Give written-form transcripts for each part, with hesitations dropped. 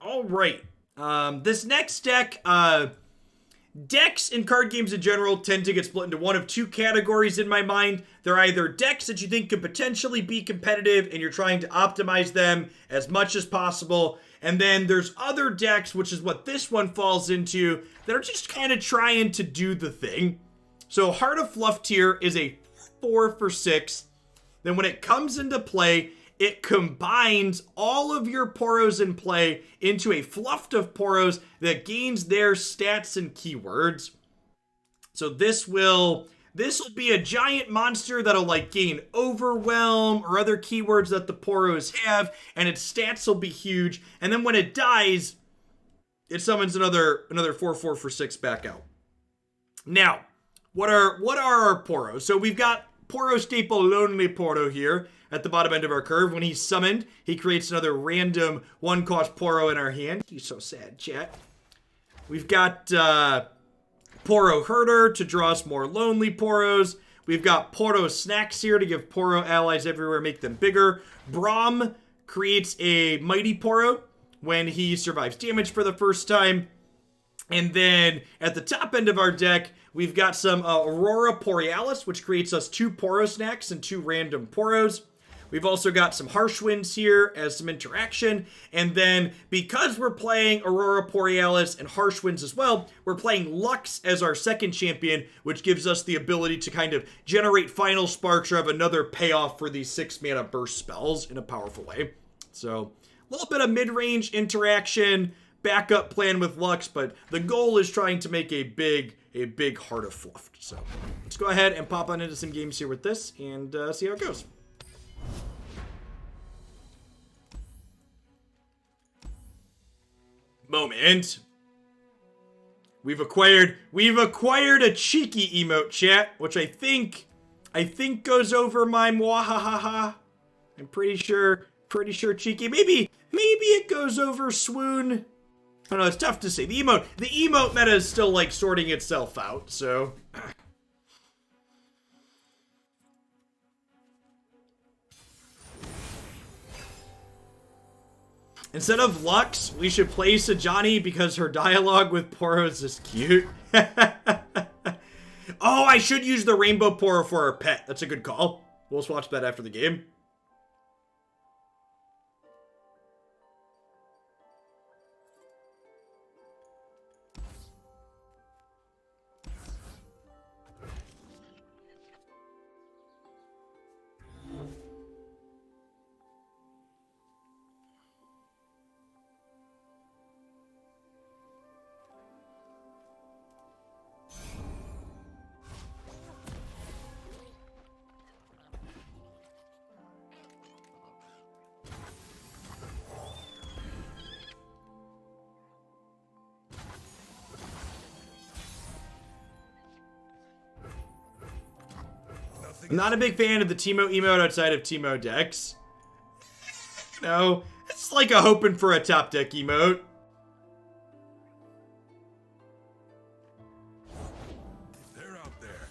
All right. This next deck, decks in card games in general tend to get split into one of two categories in my mind. They're either decks that you think could potentially be competitive and you're trying to optimize them as much as possible. And then there's other decks, which is what this one falls into, that are just kind of trying to do the thing. So Heart of Fluff tier is a 4 for 6. Then when it comes into play, it combines all of your Poros in play into a fluffed of Poros that gains their stats and keywords. So this will be a giant monster that'll like gain Overwhelm or other keywords that the Poros have, and its stats will be huge. And then when it dies, it summons another 4/4 for 6 back out. Now, what are our Poros? So we've got Poro Staple Lonely Poro here at the bottom end of our curve. When he's summoned, he creates another random 1-cost Poro in our hand. He's so sad, chat. We've got Poro Herder to draw us more Lonely Poros. We've got Poro Snacks here to give Poro allies everywhere, make them bigger. Braum creates a Mighty Poro when he survives damage for the first time. And then at the top end of our deck, we've got some Aurora Borealis, which creates us 2 Poro Snacks and 2 random Poros. We've also got some Harsh Winds here as some interaction. And then because we're playing Aurora Borealis and Harsh Winds as well, we're playing Lux as our second champion, which gives us the ability to kind of generate Final Sparks or have another payoff for these 6-mana burst spells in a powerful way. So a little bit of mid-range interaction, backup plan with Lux, but the goal is trying to make a big Heart of Fluff. So let's go ahead and pop on into some games here with this and see how it goes. Moment. We've acquired a cheeky emote, chat, which I think goes over my mwahahaha. I'm pretty sure cheeky. Maybe it goes over swoon. I don't know, it's tough to say. The emote meta is still like sorting itself out, so instead of Lux, we should play Sajani because her dialogue with Poros is cute. Oh, I should use the Rainbow Poro for our pet. That's a good call. We'll swatch that after the game. I'm not a big fan of the Teemo emote outside of Teemo decks. No, it's like a hoping for a top deck emote. They're out there.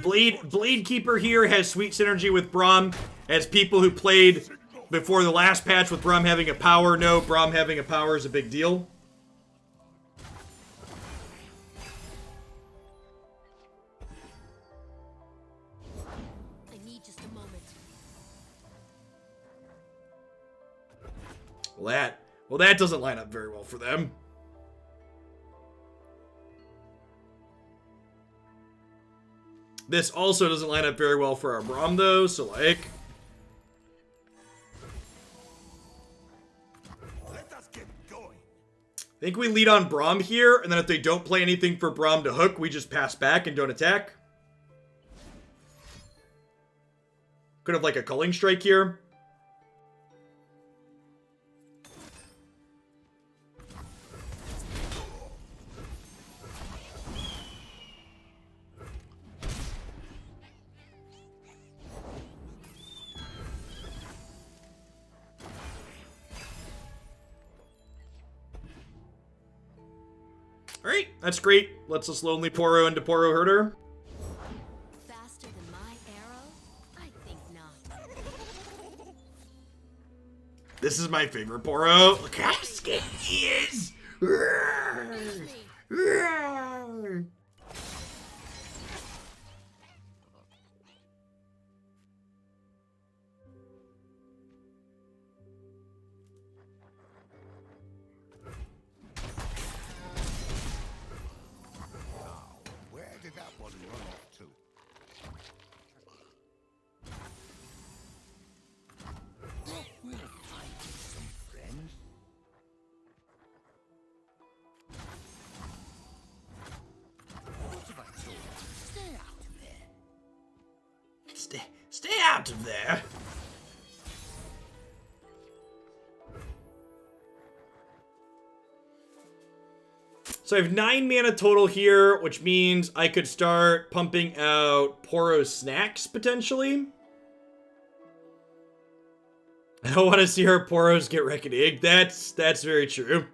Blade Keeper here has sweet synergy with Braum, as people who played before the last patch with Braum having a power know Braum having a power is a big deal. Well, that doesn't line up very well for them. This also doesn't line up very well for our Braum, though, so, like... Let us get going. I think we lead on Braum here, and then if they don't play anything for Braum to hook, we just pass back and don't attack. Could have, like, a Culling Strike here. Alright, that's great. Lets us Lonely Poro into Poro Herder. Faster than my arrow? I think not. This is my favorite Poro. Look how skinny he is. Where did that one run off to? We'll find some friends. What have I told you? Stay out of there. Stay out of there. So I have 9 mana total here, which means I could start pumping out Poros snacks, potentially. I don't want to see our Poros get reckoning. That's very true.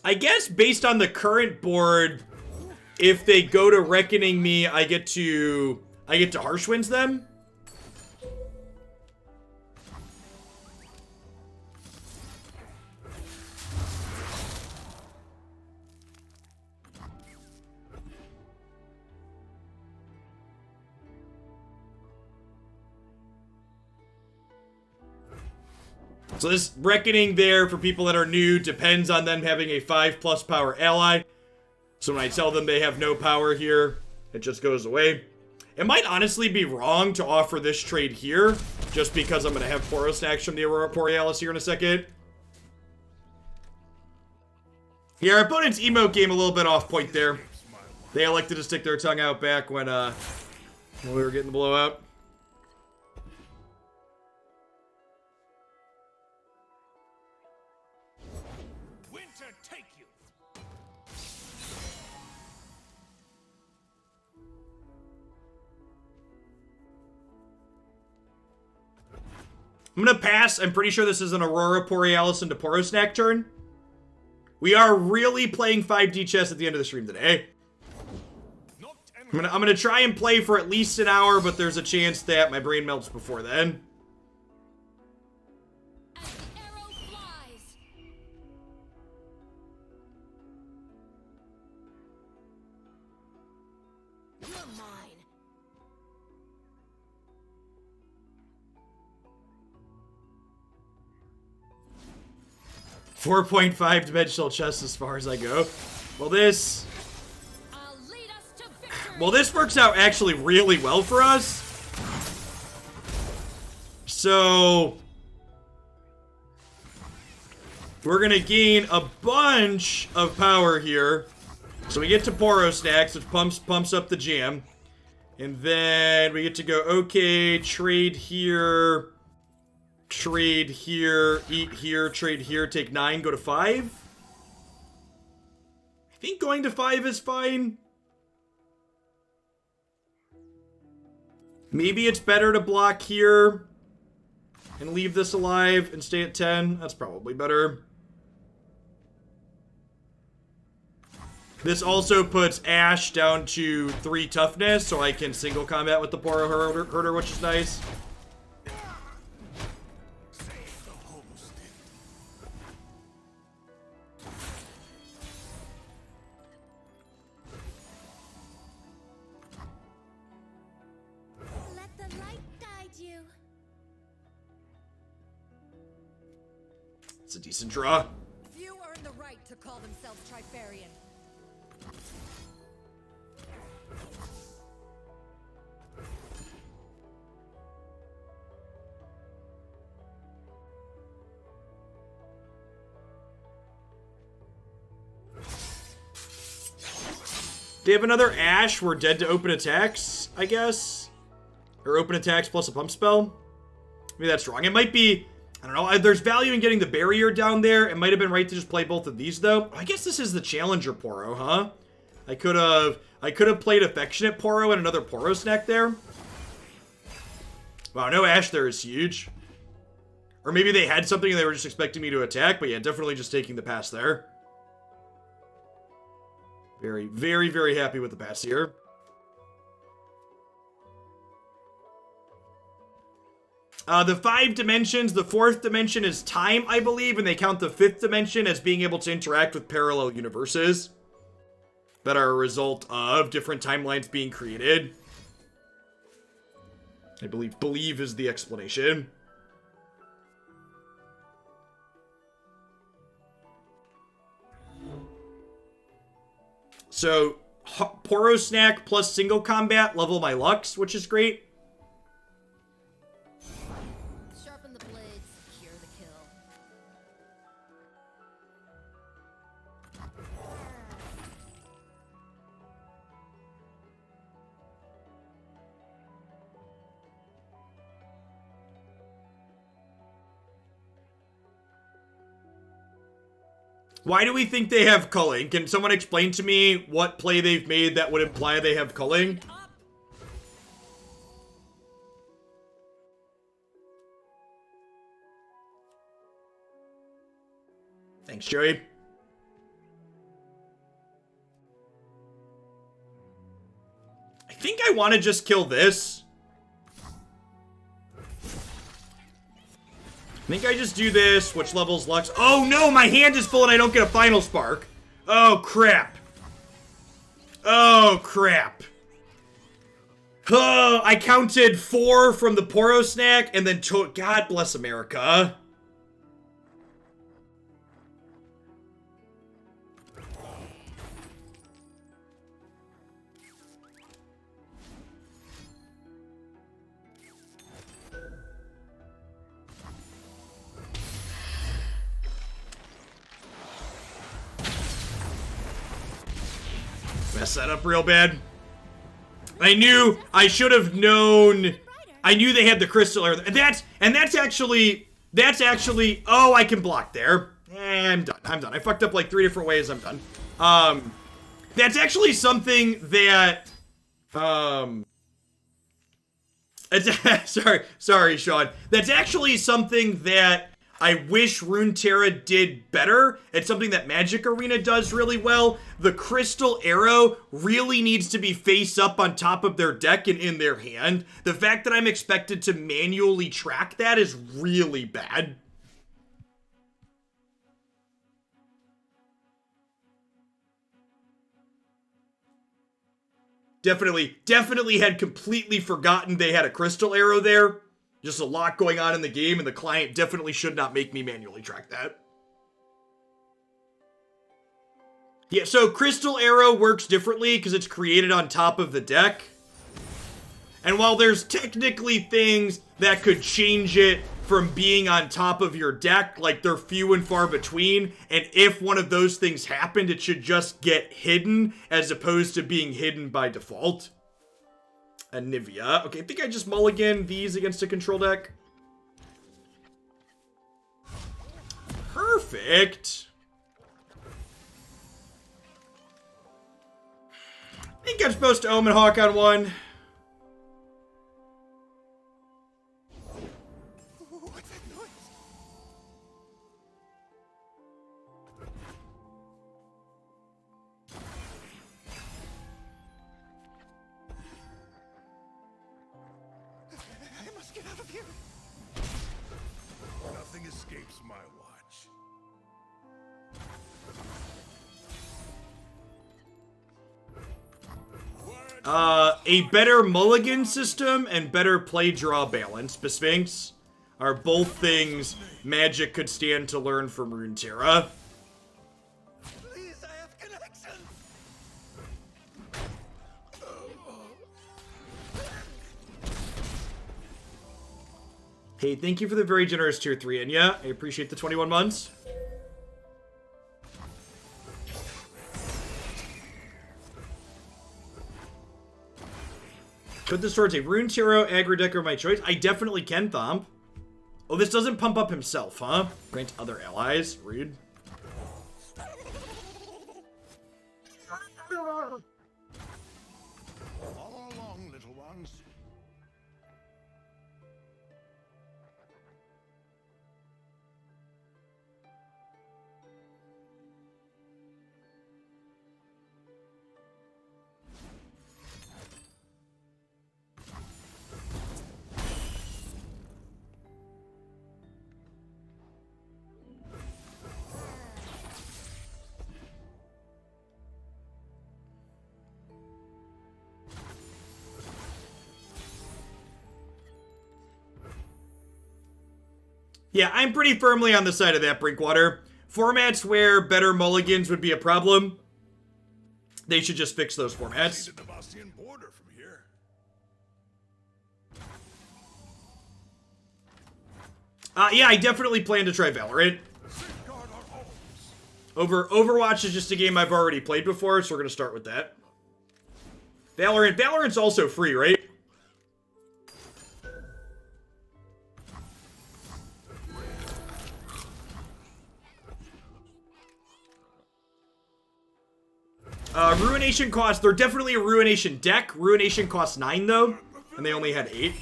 I guess based on the current board, if they go to reckoning me, I get to harsh winds them. So this reckoning there for people that are new depends on them having a 5+ power ally. So when I tell them they have no power here, it just goes away. It might honestly be wrong to offer this trade here, just because I'm going to have Poros stacks from the Aurora Borealis here in a second. Yeah, our opponent's emote game a little bit off point there. They elected to stick their tongue out back when we were getting the blowout. Take you. I'm gonna pass. I'm pretty sure this is an Aurora Borealis into Poros snack turn. We are really playing 5D chess at the end of the stream today. I'm gonna try and play for at least an hour, but there's a chance that my brain melts before then. As the arrow flies. You're mine. 4.5 dimensional chess as far as I go. Well, this Lead us to victory. Well, this works out actually really well for us. So we're gonna gain a bunch of power here. So we get to Poros stacks, which pumps up the jam. And then we get to go, okay, trade here, eat here, trade here, take 9, go to 5. I think going to 5 is fine. Maybe it's better to block here and leave this alive and stay at 10. That's probably better. This also puts Ash down to 3 toughness, so I can single combat with the Poro Herder, which is nice. Let the light guide you. It's a decent draw. Few earn the right to call themselves Trifarian. They have another Ash. We're dead to open attacks, I guess. Or open attacks plus a pump spell. Maybe that's wrong. It might be, I don't know. There's value in getting the barrier down there. It might have been right to just play both of these, though. I guess this is the Challenger Poro, huh? I could have played Affectionate Poro and another Poro snack there. Wow, no Ash there is huge. Or maybe they had something and they were just expecting me to attack. But yeah, definitely just taking the pass there. Very, very, very happy with the pass here. The 5 dimensions, the 4th dimension is time, I believe, and they count the 5th dimension as being able to interact with parallel universes that are a result of different timelines being created. I believe is the explanation. So, Poros snack plus single combat level my Lux, which is great. Sharpen the blades, secure the kill. Why do we think they have culling? Can someone explain to me what play they've made that would imply they have culling? Thanks, Joey. I think I want to just kill this. I think I just do this, which levels Lux. Oh no, my hand is full and I don't get a final spark. Oh crap. Oh crap. Oh, I counted 4 from the Poro snack and then took. God bless America. Messed that up real bad. I knew I should have known. I knew they had the crystal arrow. That's actually. Oh, I can block there. I'm done. I fucked up like 3 different ways. I'm done. That's actually something that. It's sorry, Sean. That's actually something that I wish Runeterra did better. It's something that Magic Arena does really well. The crystal arrow really needs to be face up on top of their deck and in their hand. The fact that I'm expected to manually track that is really bad. Definitely had completely forgotten they had a crystal arrow there. Just a lot going on in the game, and the client definitely should not make me manually track that. Yeah, so Crystal Arrow works differently because it's created on top of the deck. And while there's technically things that could change it from being on top of your deck, like they're few and far between, and if one of those things happened, it should just get hidden as opposed to being hidden by default. Anivia. Okay, I think I just mulligan these against a control deck. Perfect. I think I'm supposed to Omen Hawk on one. What's that noise? I must get out of here. Nothing escapes my watch. A better mulligan system and better play draw balance, Sphinx, are both things Magic could stand to learn from Runeterra. Please, I have connection. Hey, thank you for the very generous tier 3, Enya. I appreciate the 21 months. Put this towards a Runeterra aggro deck of my choice. I definitely can, Thomp. Oh, this doesn't pump up himself, huh? Grant other allies. Rude. All along, little ones. Yeah, I'm pretty firmly on the side of that, Brinkwater. Formats where better mulligans would be a problem, they should just fix those formats. The Devastian border from here. Yeah, I definitely plan to try Valorant. Safeguard our homes. Overwatch is just a game I've already played before, so we're gonna start with that. Valorant's also free, right? Ruination costs, they're definitely a Ruination deck. Ruination costs 9 though, and they only had 8.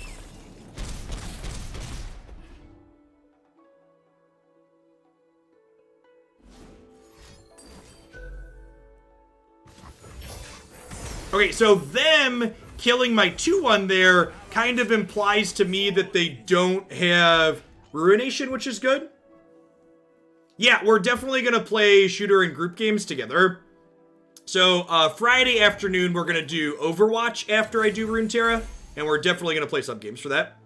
Okay, so them killing my 2-1 there kind of implies to me that they don't have Ruination, which is good. Yeah, we're definitely going to play shooter and group games together. So, Friday afternoon, we're going to do Overwatch after I do Runeterra, and we're definitely going to play some games for that.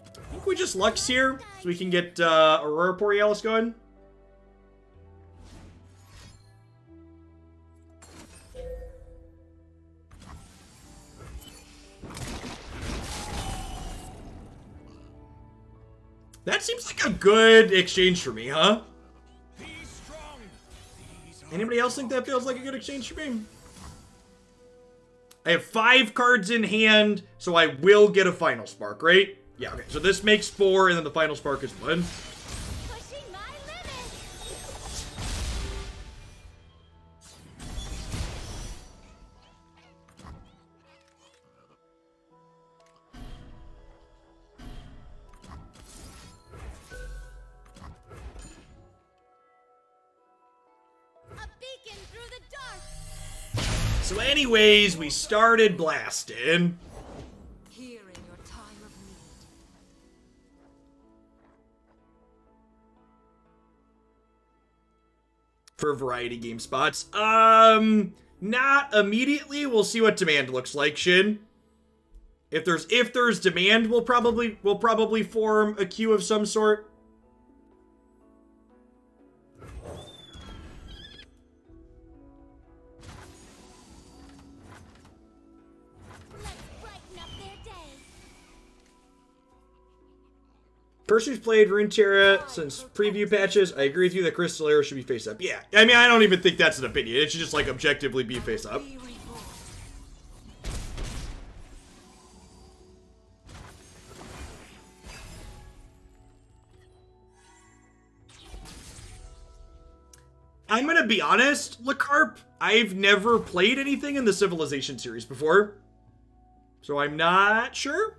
I think we just Lux here, so we can get Aurora Borealis going. That seems like a good exchange for me, huh? Anybody else think that feels like a good exchange for me? I have 5 cards in hand, so I will get a Final Spark, right? Yeah, okay. So this makes 4, and then the Final Spark is 1. Pushing my limits. A beacon through the dark. So anyways, we started blasting. Here in your time of need. For variety game spots. Not immediately. We'll see what demand looks like, Shin. If there's demand, we'll probably form a queue of some sort. Let's brighten up their day. Person who's played Runeterra since preview patches, I agree with you that Crystal Arrow should be face up. Yeah, I mean, I don't even think that's an opinion. It should just, like, objectively be face up. Be reborn. I'm gonna be honest, LeCarp, I've never played anything in the Civilization series before. So I'm not sure.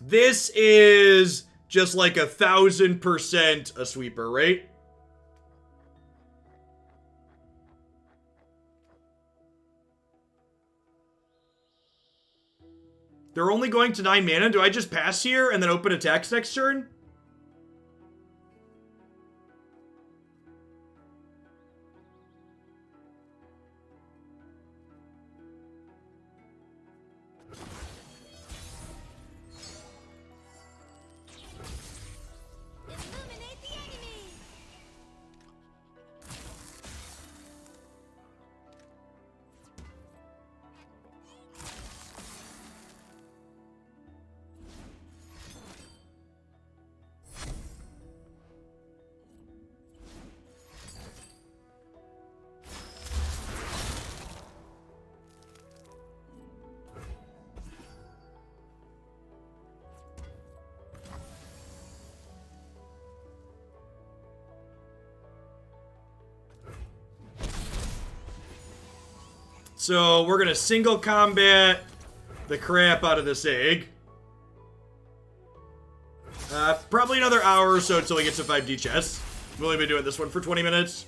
This is just like 1,000% a sweeper, right? They're only going to 9 mana. Do I just pass here and then open attacks next turn? Illuminate the enemy. So we're gonna single combat the crap out of this egg. Probably another hour or so until we get to 5D chess. We've only been doing this one for 20 minutes.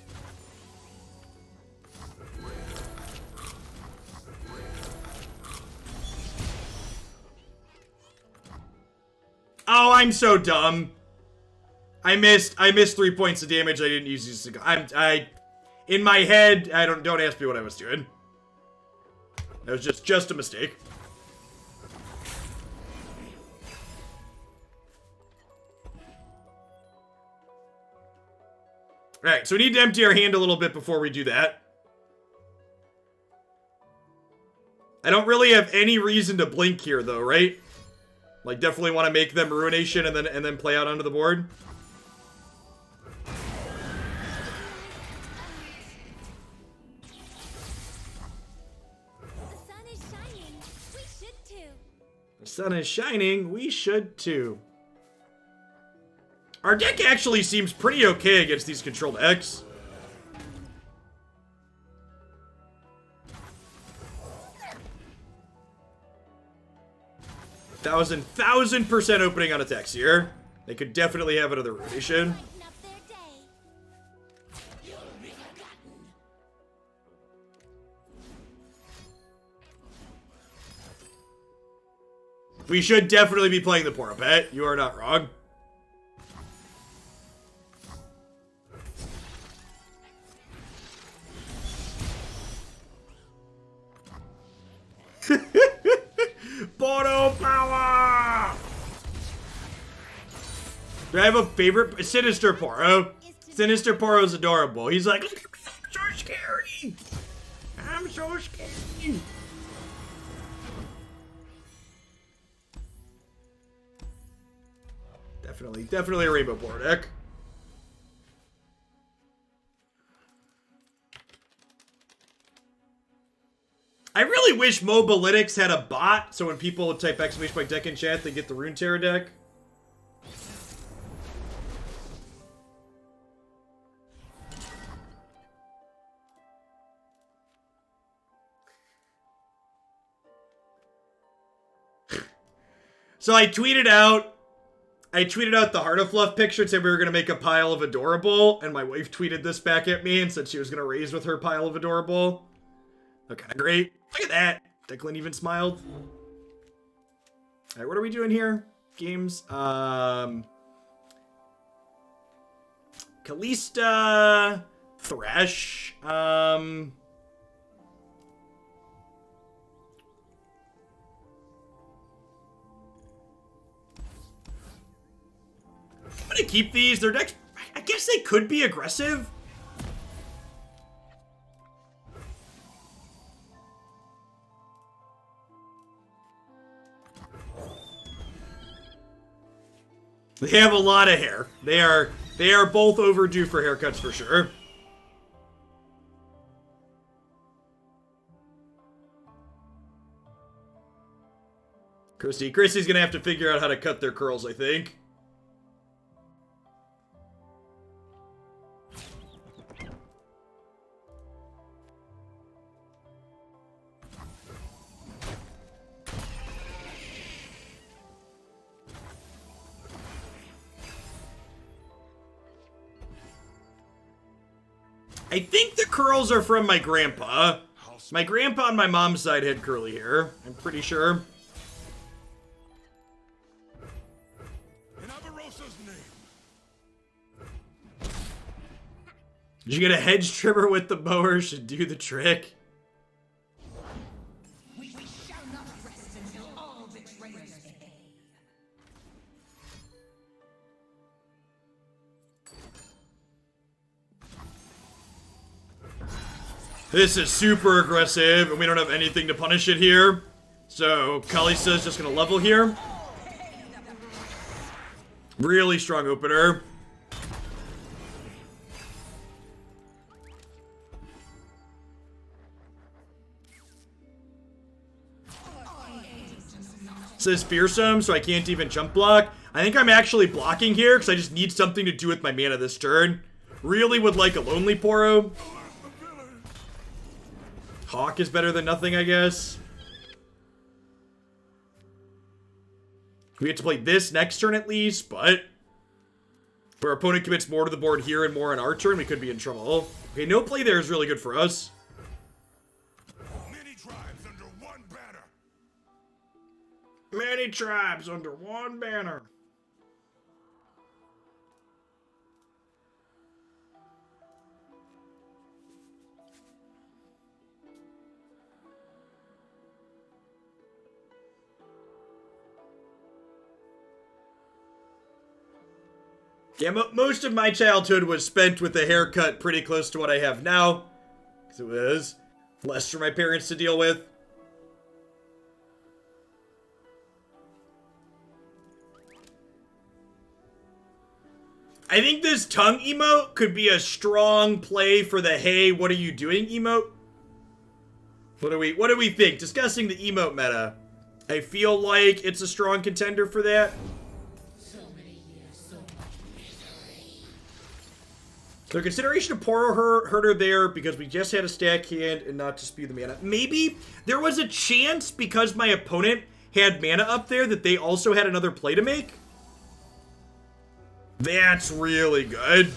Oh, I'm so dumb. I missed 3 points of damage. I didn't use these. In my head, don't ask me what I was doing. That was just a mistake. Alright, so we need to empty our hand a little bit before we do that. I don't really have any reason to blink here, though, right? Like, definitely want to make them Ruination and then play out onto the board. The sun is shining. We should too. The sun is shining. We should, too. Our deck actually seems pretty okay against these controlled decks. Thousand % opening on attacks here. They could definitely have another rotation. Brighten up their day. We should definitely be playing the Poro Pet. You are not wrong. Poro power! Do I have a favorite? Sinister Poro. Sinister Poro is adorable. He's like, look at me, I'm so scary. I'm so scary. Definitely a Rainbow Poro deck. I really wish Mobalytics had a bot, so when people type ! deck in chat, they get the Runeterra deck. So I tweeted out the Heart of Fluff picture and said we were going to make a pile of Adorable, and my wife tweeted this back at me and said she was going to raise with her pile of Adorable. Okay, great. Look at that. Declan even smiled. Alright, what are we doing here? Games. Kalista. Thresh. I'm gonna keep these. Their decks, I guess they could be aggressive. They have a lot of hair. They are both overdue for haircuts for sure. Christy's gonna have to figure out how to cut their curls, I think. I think the curls are from my grandpa. My grandpa on my mom's side had curly hair. I'm pretty sure. In Avarosa's name. Did you get a hedge trimmer with the mower? Should do the trick. We shall not rest until all betrayers pay. This is super aggressive, and we don't have anything to punish it here. So, Kalisa's just gonna level here. Really strong opener. Says fearsome, so I can't even jump block. I think I'm actually blocking here, because I just need something to do with my mana this turn. Really would like a Lonely Poro. Hawk is better than nothing, I guess. We have to play this next turn at least, but if our opponent commits more to the board here and more on our turn, we could be in trouble. Okay, no play there is really good for us. Many tribes under one banner. Many tribes under one banner. Yeah, most of my childhood was spent with a haircut pretty close to what I have now. Because it was less for my parents to deal with. I think this tongue emote could be a strong play for the "Hey, what are you doing" emote. What do we think? Discussing the emote meta. I feel like it's a strong contender for that. So consideration of Poro Herder there because we just had a stack hand and not to spew the mana. Maybe there was a chance because my opponent had mana up there that they also had another play to make. That's really good.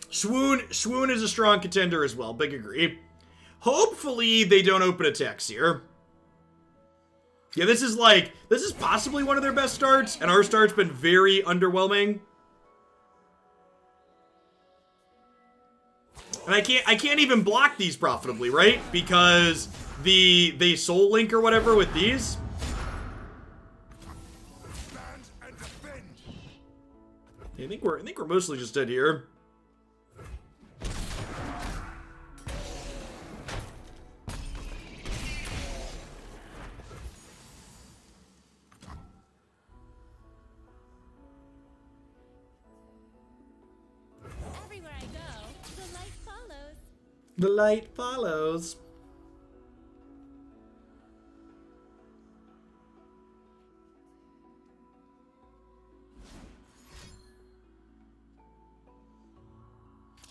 Swoon is a strong contender as well. Big agree. Hopefully they don't open attacks here. Yeah, this is possibly one of their best starts, and our start's been very underwhelming. And I can't even block these profitably, right? Because they soul link or whatever with these. Stand and defend. Yeah, I think we're mostly just dead here. Everywhere I go, the light follows. The light follows.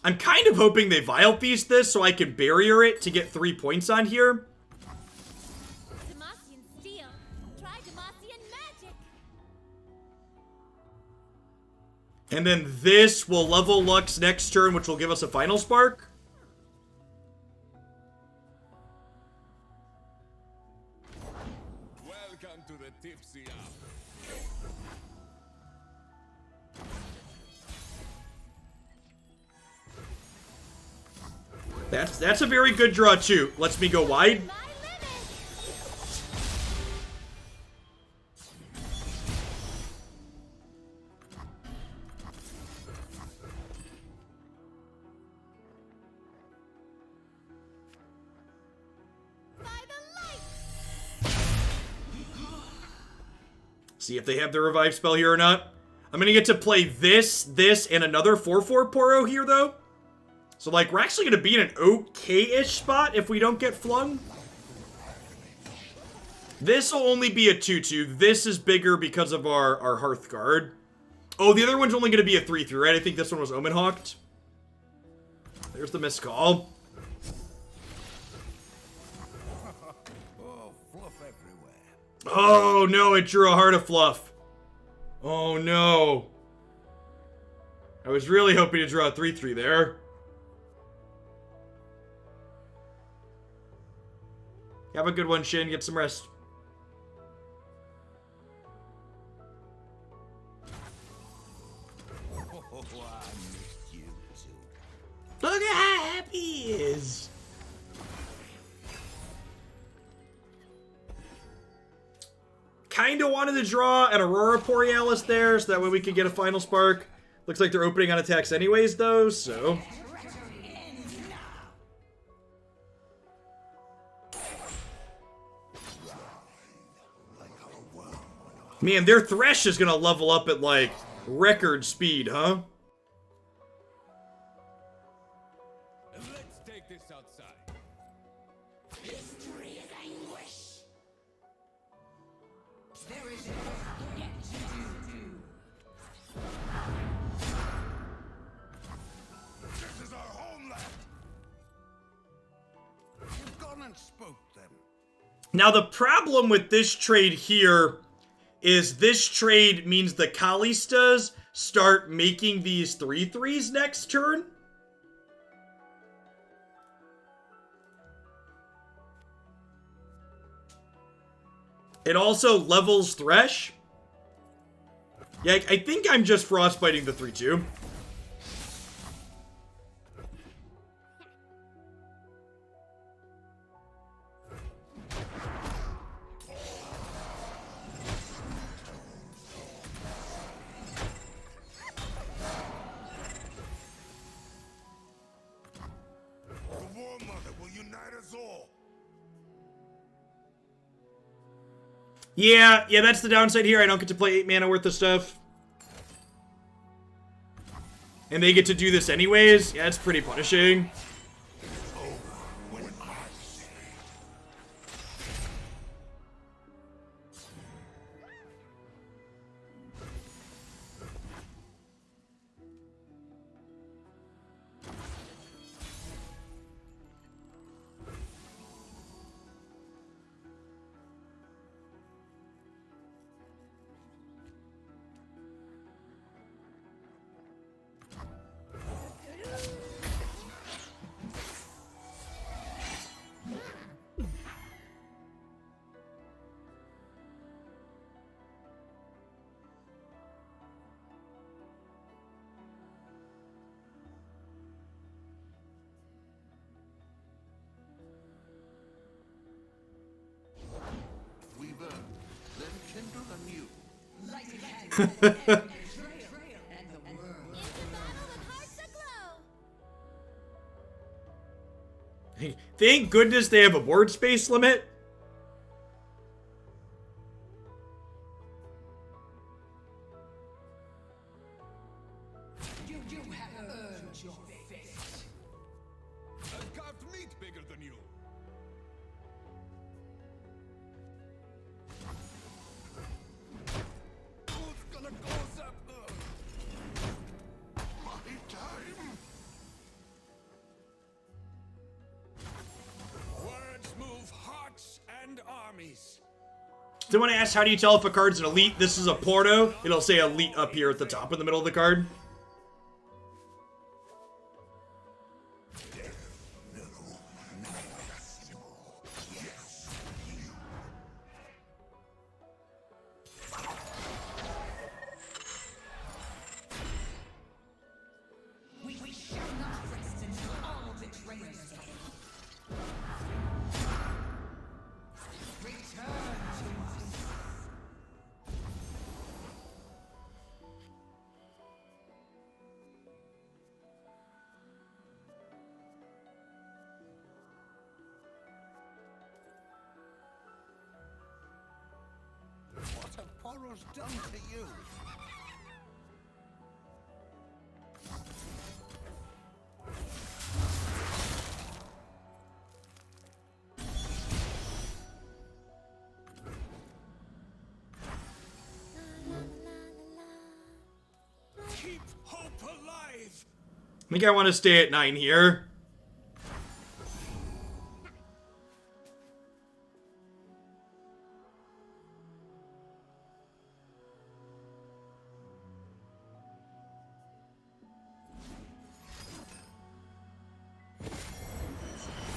I'm kind of hoping they Vile Feast this so I can barrier it to get 3 points on here. Demacian steel. Try Demacian magic. And then this will level Lux next turn, which will give us a final spark. Welcome to the tipsy hour. That's a very good draw too. Lets me go wide. My limit. By the light. See if they have the revive spell here or not. I'm gonna get to play this, and another 4/4 Poro here though. So like we're actually gonna be in an okay-ish spot if we don't get flung. This will only be a 2/2. This is bigger because of our Hearthguard. Oh, the other one's only gonna be a 3/3, right? I think this one was Omen Hawked. There's the missed call. Oh, fluff everywhere. Oh no, it drew a Heart of Fluff. Oh no. I was really hoping to draw a 3/3 there. Have a good one, Shin. Get some rest. Oh, I missed you too. Look at how happy he is. Kinda wanted to draw an Aurora Borealis there, so that way we could get a final spark. Looks like they're opening on attacks anyways, though, so... Man, their Thresh is gonna level up at, like, record speed, huh? And let's take this outside. History is anguish. There is yet to do. This is our homeland. You've gone and spoke them. Now, the problem with this trade here is this trade means the Kalistas start making these 3/3s next turn. It also levels Thresh. Yeah, I think I'm just frostbiting the 3/2. Yeah, that's the downside here. I don't get to play 8 mana worth of stuff. And they get to do this anyways. Yeah, it's pretty punishing. We burn, then kindle anew. Light again. And the world. Into battle with hearts aglow. Thank goodness they have a board space limit. You have earned your fate. I've carved meat bigger than you. Who's gonna close up my time? Words move hearts and armies. Someone asked, how do you tell if a card's an elite? This is a Porto. It'll say elite up here at the top in the middle of the card. We shall not rest until all betrayers pay. Return to us. What have Poros done to you? Keep hope alive. I think I want to stay at 9 here.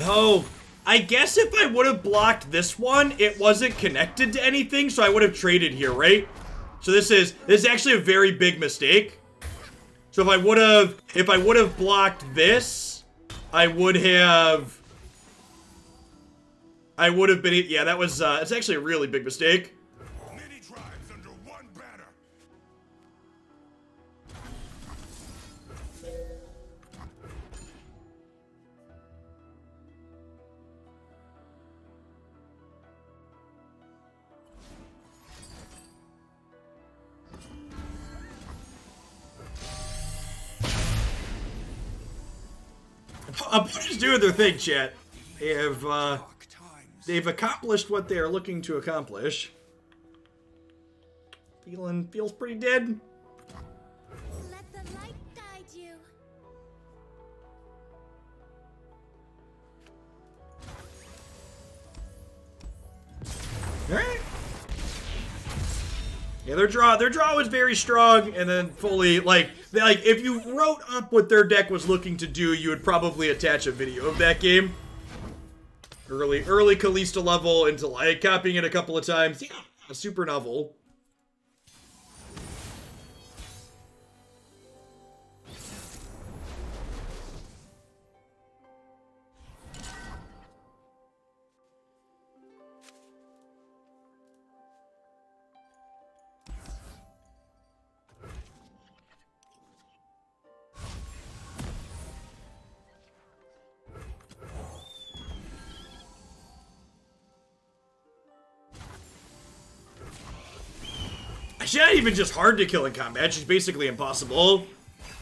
Oh, I guess if I would have blocked this one, it wasn't connected to anything, so I would have traded here, right? So this is actually a very big mistake. So if I would have blocked this, I would have been, yeah, that was it's actually a really big mistake. Many tribes under one banner. Opponents doing their thing, chat. Dark times. They've accomplished what they are looking to accomplish. Feels pretty dead. Let the light guide you. Alright. Yeah, their draw was very strong, and then fully, like if you wrote up what their deck was looking to do, you would probably attach a video of that game. Early Kalista level into, like, copying it a couple of times. Yeah, super novel. She's not even just hard to kill in combat. She's basically impossible.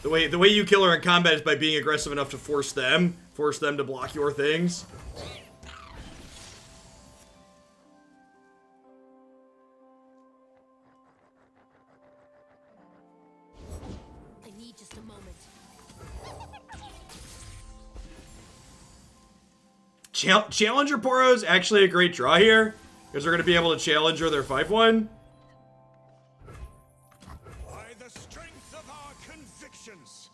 The way you kill her in combat is by being aggressive enough to force them to block your things. I need just a moment. Challenger Poros actually a great draw here, because they're going to be able to Challenger their 5/1. By the strength of our convictions.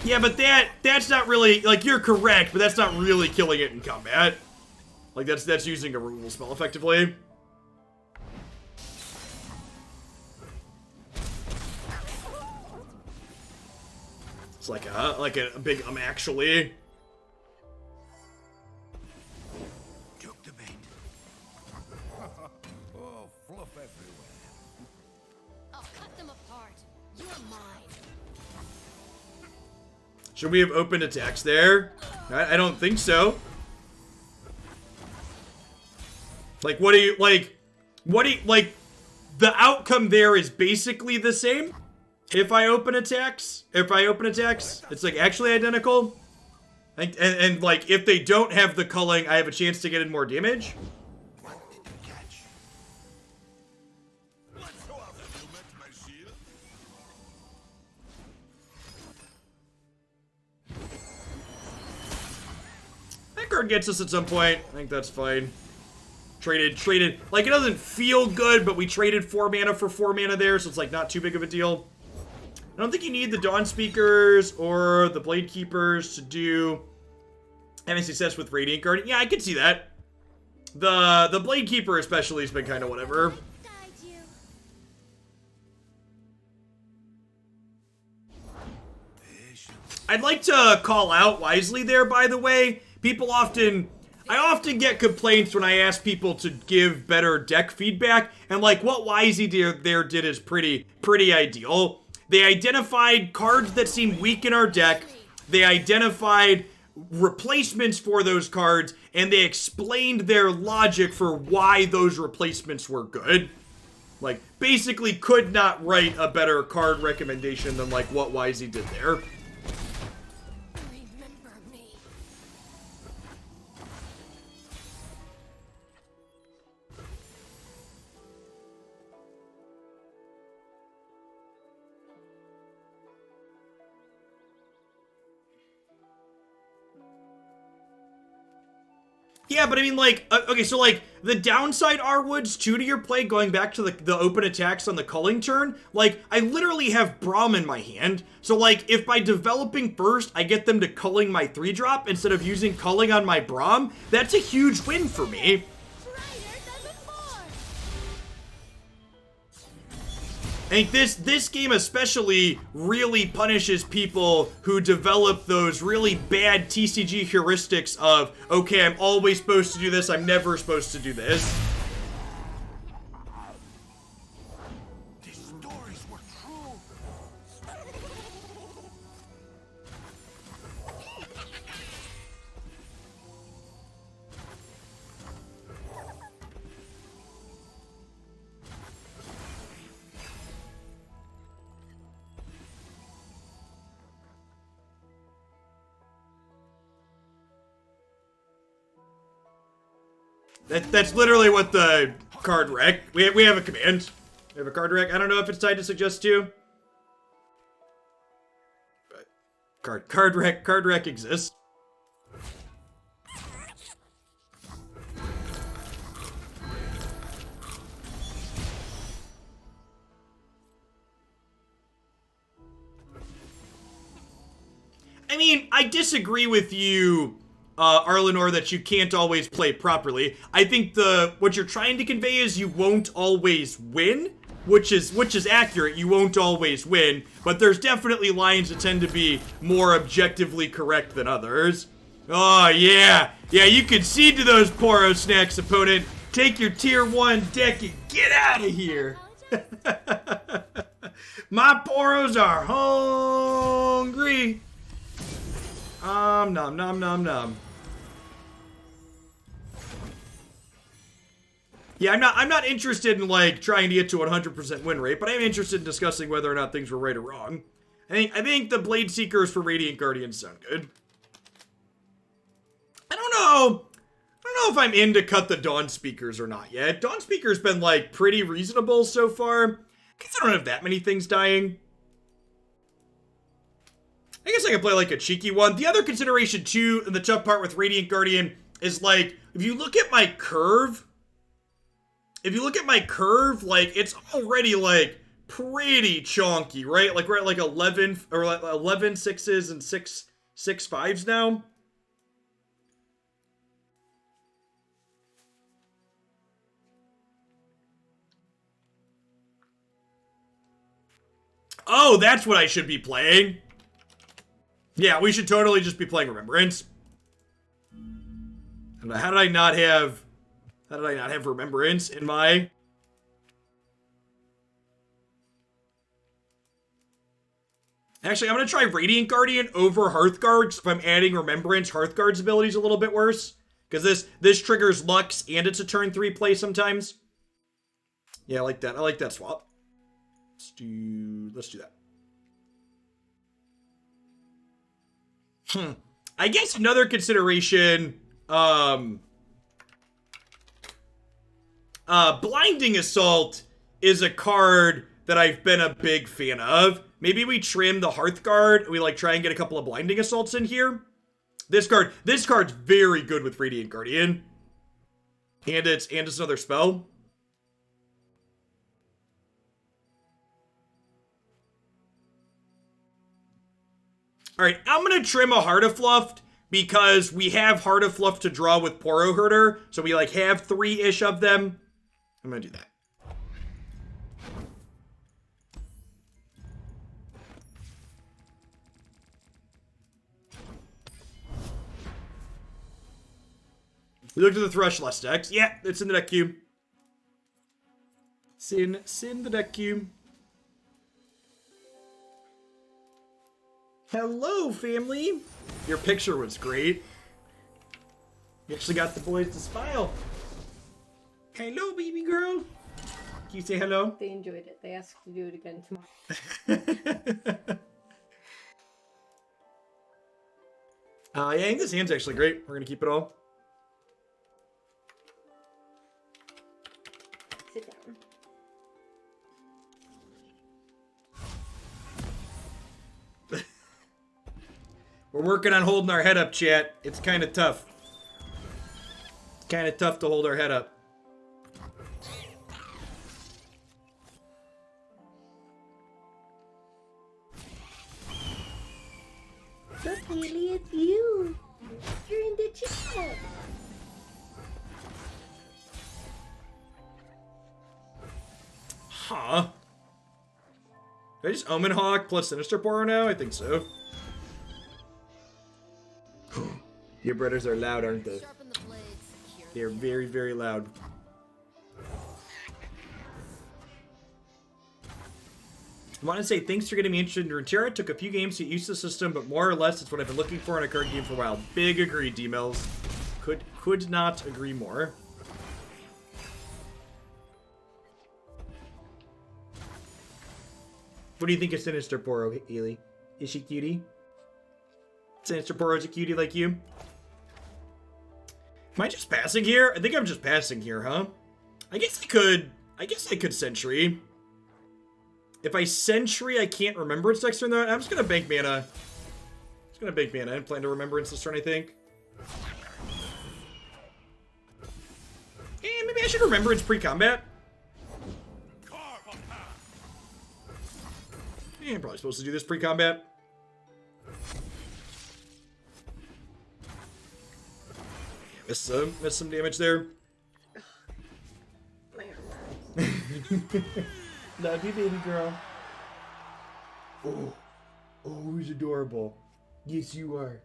Yeah, but that's not really, like, you're correct, but that's not really killing it in combat. Like, that's using a removal spell effectively. It's like a big actually. Took the bait. Oh, fluff everywhere. I'll cut them apart. You're mine. Should we have opened attacks there? I don't think so. Like, the outcome there is basically the same. If I open attacks, it's like actually identical. And like, if they don't have the culling, I have a chance to get in more damage. What did you catch? Let's go out there. You met my shield. That card gets us at some point. I think that's fine. Traded. Like, it doesn't feel good, but we traded 4 mana for 4 mana there, so it's like not too big of a deal. I don't think you need the Dawn Speakers or the Blade Keepers to do having success with Radiant Guard. Yeah, I could see that. The Blade Keeper especially has been kind of whatever. Guide you. I'd like to call out wisely there, by the way. I often get complaints when I ask people to give better deck feedback, and like what Wisey there did is pretty ideal. They identified cards that seem weak in our deck, they identified replacements for those cards, and they explained their logic for why those replacements were good. Like, basically could not write a better card recommendation than like what Wisey did there. Remember me. Yeah, but I mean, like, okay, so, like, the downside are woods, too, to your play, going back to the open attacks on the culling turn, like, I literally have Braum in my hand, so, like, if by developing first, I get them to culling my 3-drop instead of using culling on my Braum, that's a huge win for me. Brighter than before. I think this game especially really punishes people who develop those really bad TCG heuristics of, okay, I'm always supposed to do this, I'm never supposed to do this. These stories were true. That's literally what the card rec. We have a command. We have a card rec. I don't know if it's tied to suggest to. But card rec exists. I mean, I disagree with you, Arlenor, that you can't always play properly. I think what you're trying to convey is you won't always win, which is accurate. You won't always win, but there's definitely lines that tend to be more objectively correct than others. Oh yeah, you concede to those Poros snacks, opponent. Take your tier 1 deck and get out of here. My Poros are hungry. Nom nom nom nom. Yeah, I'm not interested in, like, trying to get to 100% win rate, but I'm interested in discussing whether or not things were right or wrong. I think the Blade Seekers for Radiant Guardians sound good. I don't know if I'm in to cut the Dawn Speakers or not yet. Dawn Speaker's been, like, pretty reasonable so far. Because I don't have that many things dying. I guess I could play, like, a cheeky one. The other consideration, too, in the tough part with Radiant Guardian is, like, if you look at my curve, like, it's already, like, pretty chonky, right? Like, we're at, like, 11 sixes and 6 fives now. Oh, that's what I should be playing. Yeah, we should totally just be playing Remembrance. And how did I not have Remembrance in my... Actually, I'm going to try Radiant Guardian over Hearthguard, because if I'm adding Remembrance, Hearthguard's ability is a little bit worse. Because this triggers Lux, and it's a turn 3 play sometimes. Yeah, I like that. I like that swap. Let's do that. I guess another consideration, Blinding Assault is a card that I've been a big fan of. Maybe we trim the Hearthguard, and we, like, try and get a couple of Blinding Assaults in here. This card's very good with Radiant Guardian. And it's another spell. Alright, I'm gonna trim a Heart of Fluff because we have Heart of Fluff to draw with Poro Herder, so we, like, have 3-ish of them. I'm gonna do that. We looked at the Thrush decks. Yeah, it's in the deck queue. It's in the deck queue. Hello, family. Your picture was great. You actually got the boys to smile. Hello, baby girl. Can you say hello? They enjoyed it. They asked to do it again tomorrow. Yeah, I think this hand's actually great. We're gonna keep it all. Sit down. We're working on holding our head up, chat. It's kind of tough. Kind of tough to hold our head up. Look, Haley, it's you. You're in the chat. Huh. Did I just Omen Hawk plus Sinister Poro now? I think so. Your brothers are loud, aren't they? Sharpen the blades. They're very, very loud. I want to say thanks for getting me interested in Runeterra. Took a few games to get used to the system, but more or less it's what I've been looking for in a card game for a while. Big agree, D-Mills. Could not agree more. What do you think of Sinister Poro, Ely? Is she cutie? Sinister Poro's a cutie like you? Am I just passing here? I think I'm just passing here, huh? I guess I could Sentry. If I Sentry, I can't Remembrance next turn, though. I'm just gonna bank mana. Just gonna bank mana and plan to Remembrance this turn, I think. And maybe I should Remembrance pre-combat. Yeah, I'm probably supposed to do this pre-combat. Missed some damage there. Love you, baby girl. Oh, he's adorable. Yes, you are.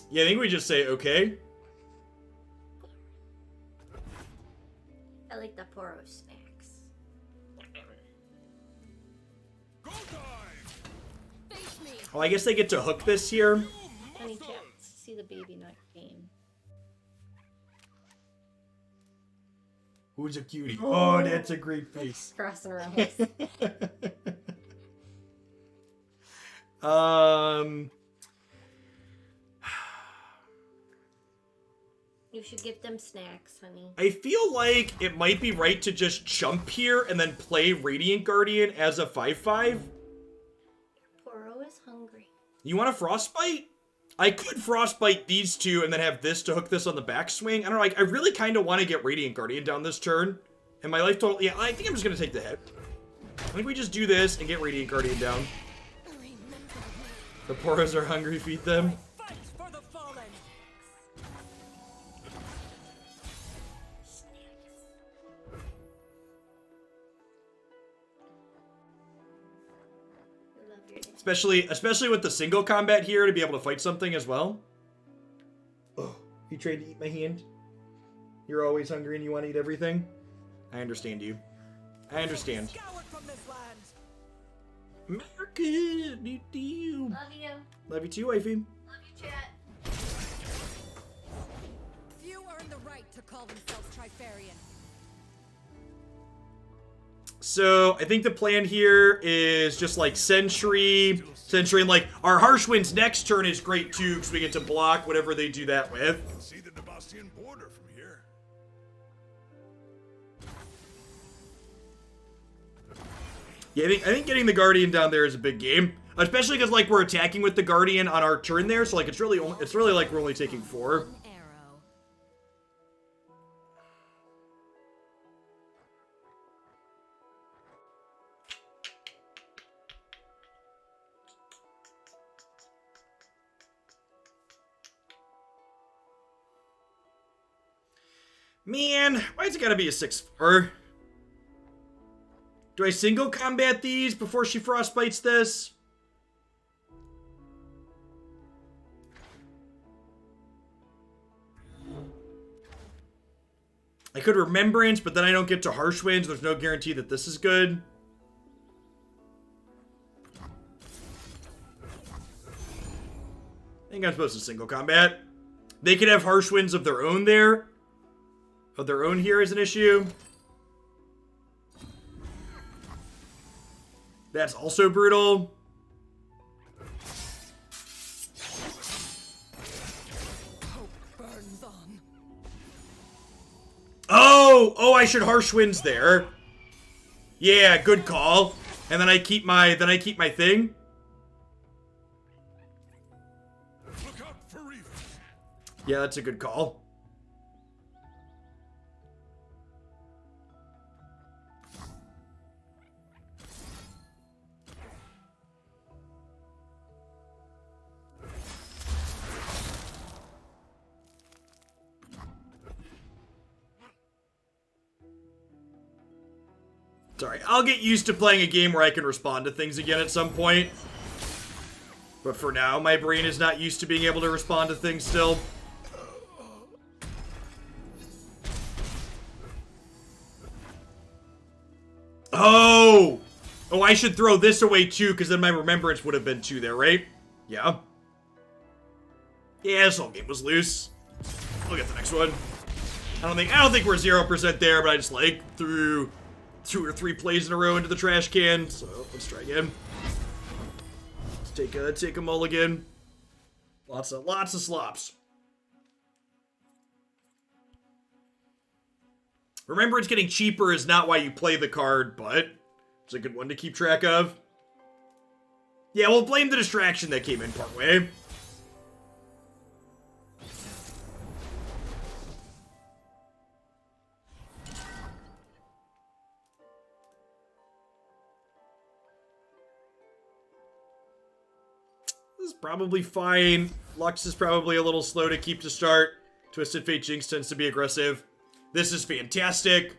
Yeah, I think we just say okay. I like the Poro snacks. Face me. Oh, I guess they get to hook this here. Honey chips. see the baby, not game. Who's a cutie? Oh, that's a great face. Crossing her eyes. You should give them snacks, honey. I feel like it might be right to just jump here and then play Radiant Guardian as a 5/5. Poro is hungry. You want a Frostbite? I could Frostbite these two and then have this to hook this on the backswing. I don't know, like, I really kind of want to get Radiant Guardian down this turn. And my life total, yeah, I think I'm just going to take the hit. I think we just do this and get Radiant Guardian down. The Poros are hungry, feed them. Fight for the fallen. I love your name. Especially with the single combat here to be able to fight something as well. Oh, you tried to eat my hand? You're always hungry and you want to eat everything? I understand you. I understand. Scoured from this land. America, do you? Love you. Love you too, wifey. Love you, chat. Few earn the right to call themselves Trifarian. So, I think the plan here is just like Sentry, and like, our Harsh Wind's next turn is great too, because we get to block whatever they do that with. See the Nebastian border from here. Yeah, I think getting the Guardian down there is a big game. Especially because, like, we're attacking with the Guardian on our turn there, so, like, it's really like we're only taking 4. One arrow. Man, why's it gotta be a 6/4? Do I single combat these before she frostbites this? I could Remembrance, but then I don't get to Harsh Winds. There's no guarantee that this is good. I think I'm supposed to single combat. They could have Harsh Winds of their own there. Of their own here is an issue. That's also brutal. Hope burns on. Oh, I should Harsh Winds there. Yeah, good call. And then I keep my thing. Look out for reefers. Yeah, that's a good call. Sorry, I'll get used to playing a game where I can respond to things again at some point. But for now, my brain is not used to being able to respond to things still. Oh! Oh, I should throw this away too, because then my Remembrance would have been 2 there, right? Yeah. Yeah, this whole game was loose. We'll get the next one. I don't think we're 0% there, but I just like threw 2 or 3 plays in a row into the trash can. So let's try again. Let's take a mulligan. Lots of slops. Remembrance getting cheaper is not why you play the card, but it's a good one to keep track of. Yeah, we'll blame the distraction that came in partway. This is probably fine. Lux is probably a little slow to keep to start. Twisted Fate Jinx tends to be aggressive. This is fantastic.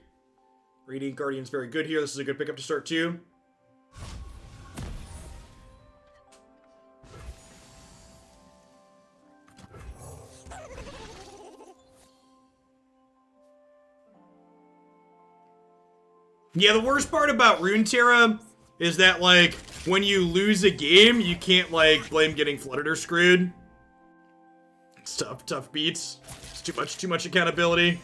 Radiant Guardian's very good here. This is a good pickup to start too. Yeah, the worst part about Runeterra is that, like, when you lose a game, you can't, like, blame getting flooded or screwed. It's tough beats. It's too much accountability.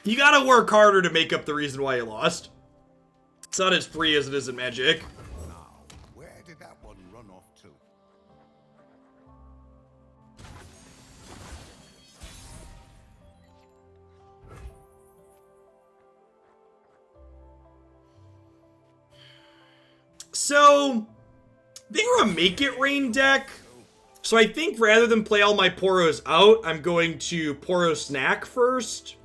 You gotta work harder to make up the reason why you lost. It's not as free as it is in Magic. Now, where did that one run off to? So, they were a Make It Rain deck. So I think rather than play all my Poros out, I'm going to Poros Snack first.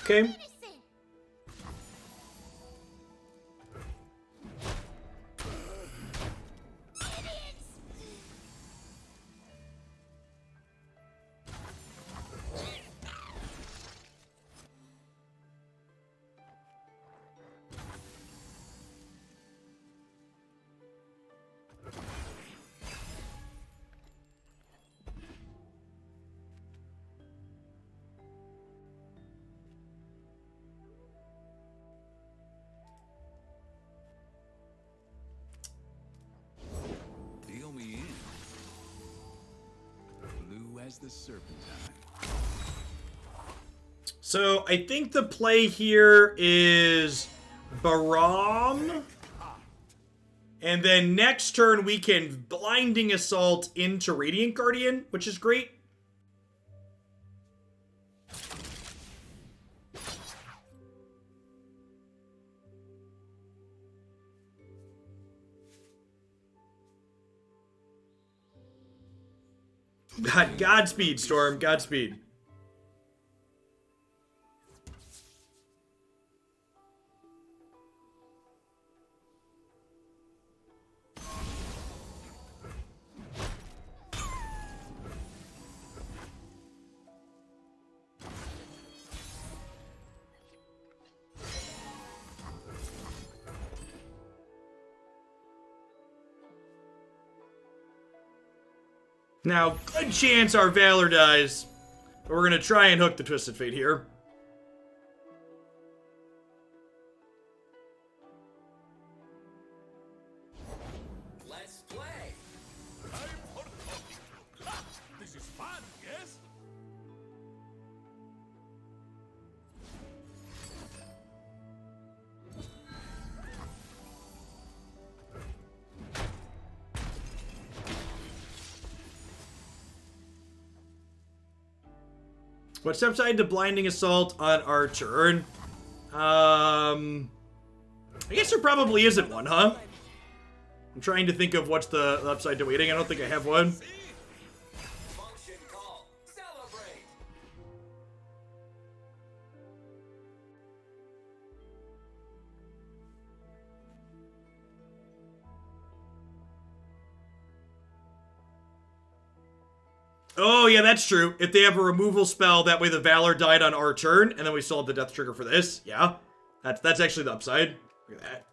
Okay. Medicine. Idiots. Deal me in. Blue as the serpentine. So I think the play here is Baram. And then next turn we can Blinding Assault into Radiant Guardian, which is great. Godspeed, Storm. Godspeed. Now, good chance our Valor dies. But we're going to try and hook the Twisted Fate here. Let's play. This is fun, yes? What's upside to Blinding Assault on our turn? I guess there probably isn't one, huh? I'm trying to think of what's the upside to waiting. I don't think I have one. Function call. Celebrate. Oh, yeah, that's true. If they have a removal spell, that way the Valor died on our turn, and then we still have the death trigger for this. Yeah. That's actually the upside. Look at that.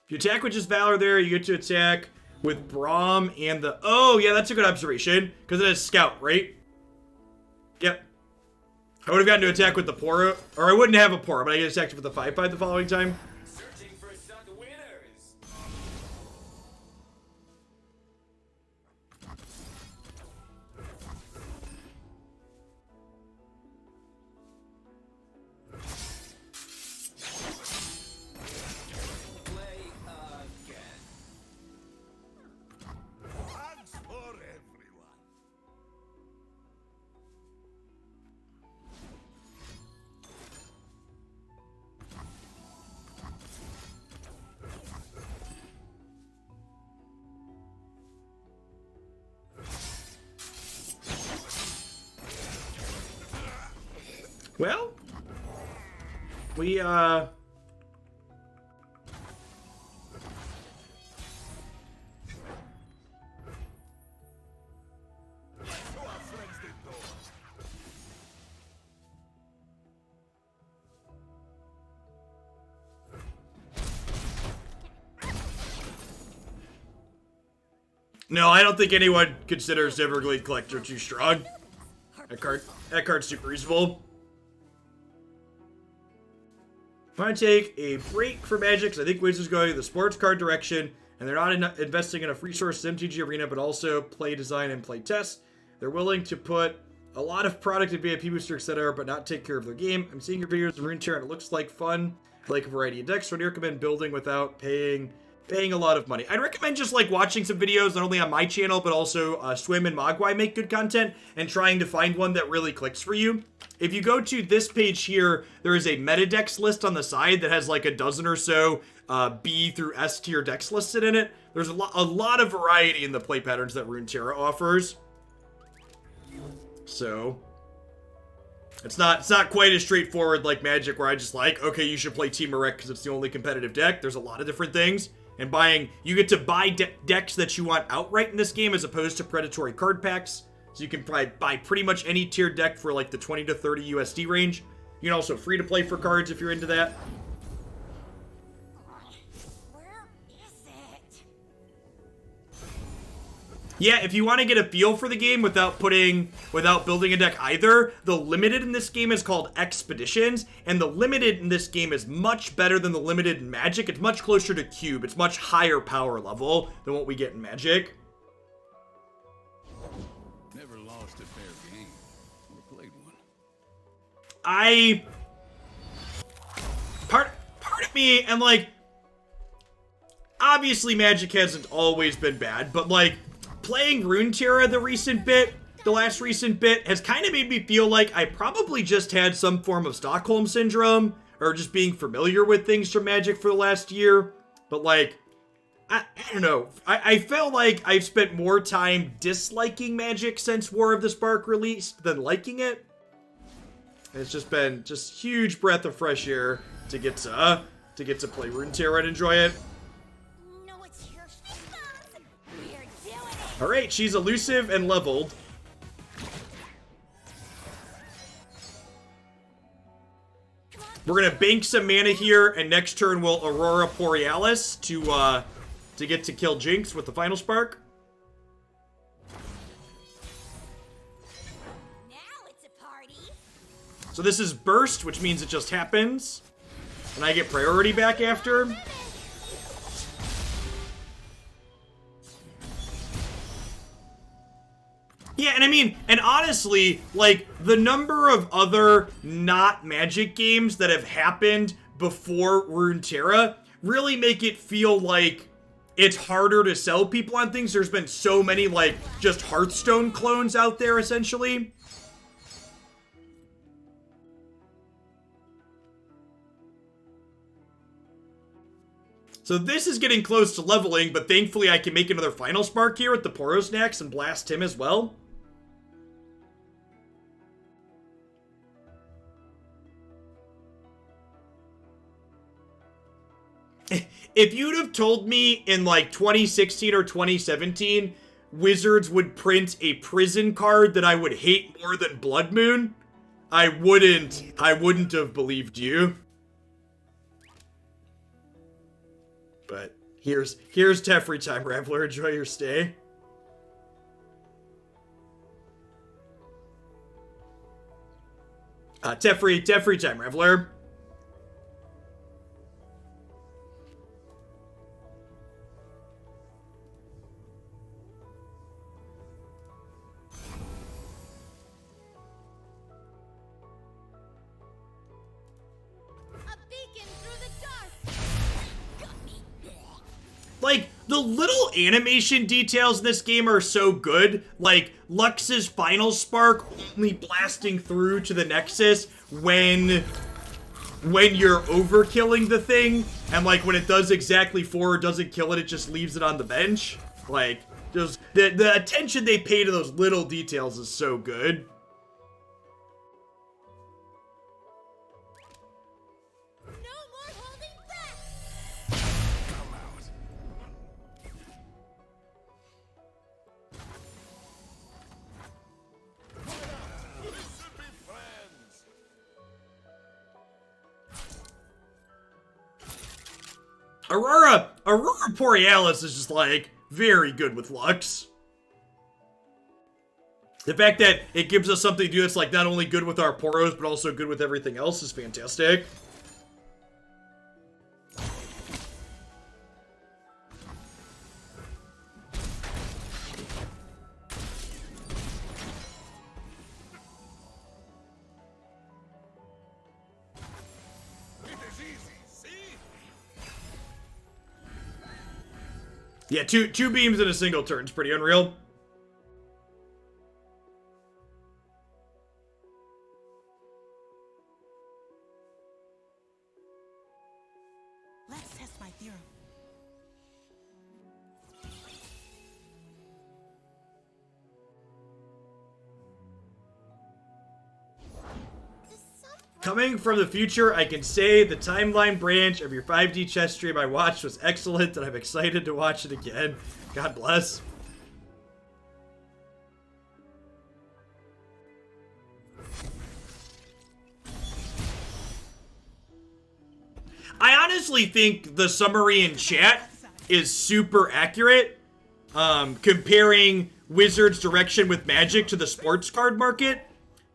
If you attack with just Valor there, you get to attack with Braum and the... Oh, yeah, that's a good observation. Because it has Scout, right? Yep. I would have gotten to attack with the Poro. Or I wouldn't have a Poro, but I get attacked with the 5/5 the following time. Searching for some winners. Play again. Thanks for everyone. Well, we, So our friends did though. No, I don't think anyone considers Everglade Collector too strong. That card's super useful. I'm going to take a break for Magic, because I think Wizards going the sports card direction, and they're not investing in enough resources in MTG Arena, but also play design and play test. They're willing to put a lot of product in VIP Booster, etc., but not take care of their game. I'm seeing your videos of Runeterra, and it looks like fun. I like a variety of decks, so I'd recommend building without paying a lot of money. I'd recommend just like watching some videos, not only on my channel, but also Swim and Mogwai make good content, and trying to find one that really clicks for you. If you go to this page here, there is a meta decks list on the side that has like a dozen or so B through S tier decks listed in it. There's a lot of variety in the play patterns that Runeterra offers. So it's not quite as straightforward like Magic, where I just like, okay, you should play Team-Erect because it's the only competitive deck. There's a lot of different things. And you get to buy decks that you want outright in this game, as opposed to predatory card packs. So you can buy pretty much any tiered deck for like the 20 to 30 USD range. You can also free to play for cards if you're into that. Where is it? Yeah, if you want to get a feel for the game without building a deck either, the limited in this game is called Expeditions, and the limited in this game is much better than the limited in Magic. It's much closer to Cube. It's much higher power level than what we get in Magic. Never lost a fair game or played one. Part of me, and like, obviously Magic hasn't always been bad, but like, playing Runeterra the last recent bit, has kind of made me feel like I probably just had some form of Stockholm Syndrome, or just being familiar with things from Magic for the last year. But like, I don't know. I felt like I've spent more time disliking Magic since War of the Spark released than liking it. And it's just been huge breath of fresh air to get to play Runeterra and enjoy it. No, it's your response. We're doing it. All right, she's elusive and leveled. We're gonna bank some mana here, and next turn we'll Aurora Borealis to get to kill Jinx with the final spark. Now it's a party. So this is burst, which means it just happens, and I get priority back after. Yeah, and I mean, and honestly, like, the number of other not Magic games that have happened before Runeterra really make it feel like it's harder to sell people on things. There's been so many, like, just Hearthstone clones out there, essentially. So this is getting close to leveling, but thankfully I can make another final spark here with the Poros next and blast him as well. If you'd have told me in like 2016 or 2017 Wizards would print a prison card that I would hate more than Blood Moon, I wouldn't have believed you. But here's Teferi time, Reveler. Enjoy your stay. Teferi time, Reveler. A beacon through the dark. Got me. Like, the little animation details in this game are so good. Like, Lux's final spark only blasting through to the Nexus when you're overkilling the thing. And, like, when it does exactly 4 or doesn't kill it, it just leaves it on the bench. Like, just the attention they pay to those little details is so good. No more holding back. Come out. Aurora Borealis is just like, very good with Lux. The fact that it gives us something to do that's like not only good with our Poros, but also good with everything else is fantastic. Yeah, two beams in a single turn is pretty unreal. Let's test my theorem. Coming from the future, I can say the timeline branch of your 5D chess stream I watched was excellent, and I'm excited to watch it again. God bless. I honestly think the summary in chat is super accurate, comparing Wizards' direction with Magic to the sports card market.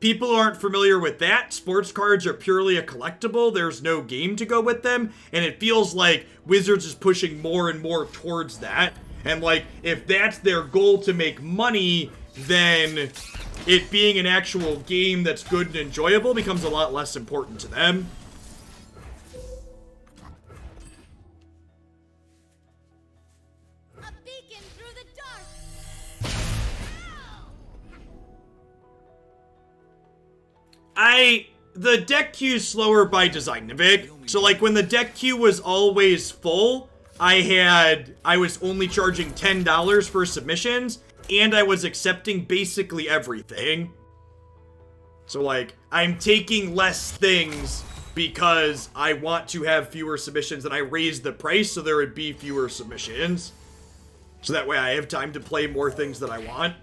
People who aren't familiar with that, sports cards are purely a collectible. There's no game to go with them, and it feels like Wizards is pushing more and more towards that. And like, if that's their goal to make money, then it being an actual game that's good and enjoyable becomes a lot less important to them. A beacon through the dark. The deck queue's slower by design, Navig. So like when the deck queue was always full, I was only charging $10 for submissions, and I was accepting basically everything. So like, I'm taking less things because I want to have fewer submissions, and I raised the price so there would be fewer submissions. So that way I have time to play more things that I want.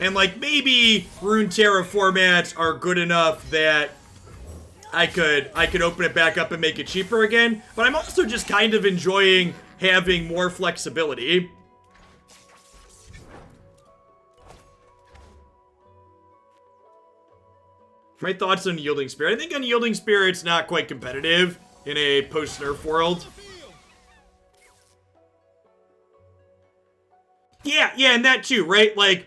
And like, maybe Runeterra formats are good enough that I could open it back up and make it cheaper again. But I'm also just kind of enjoying having more flexibility. My thoughts on Yielding Spirit. I think Unyielding Spirit's not quite competitive in a post-nerf world. Yeah, and that too, right? Like,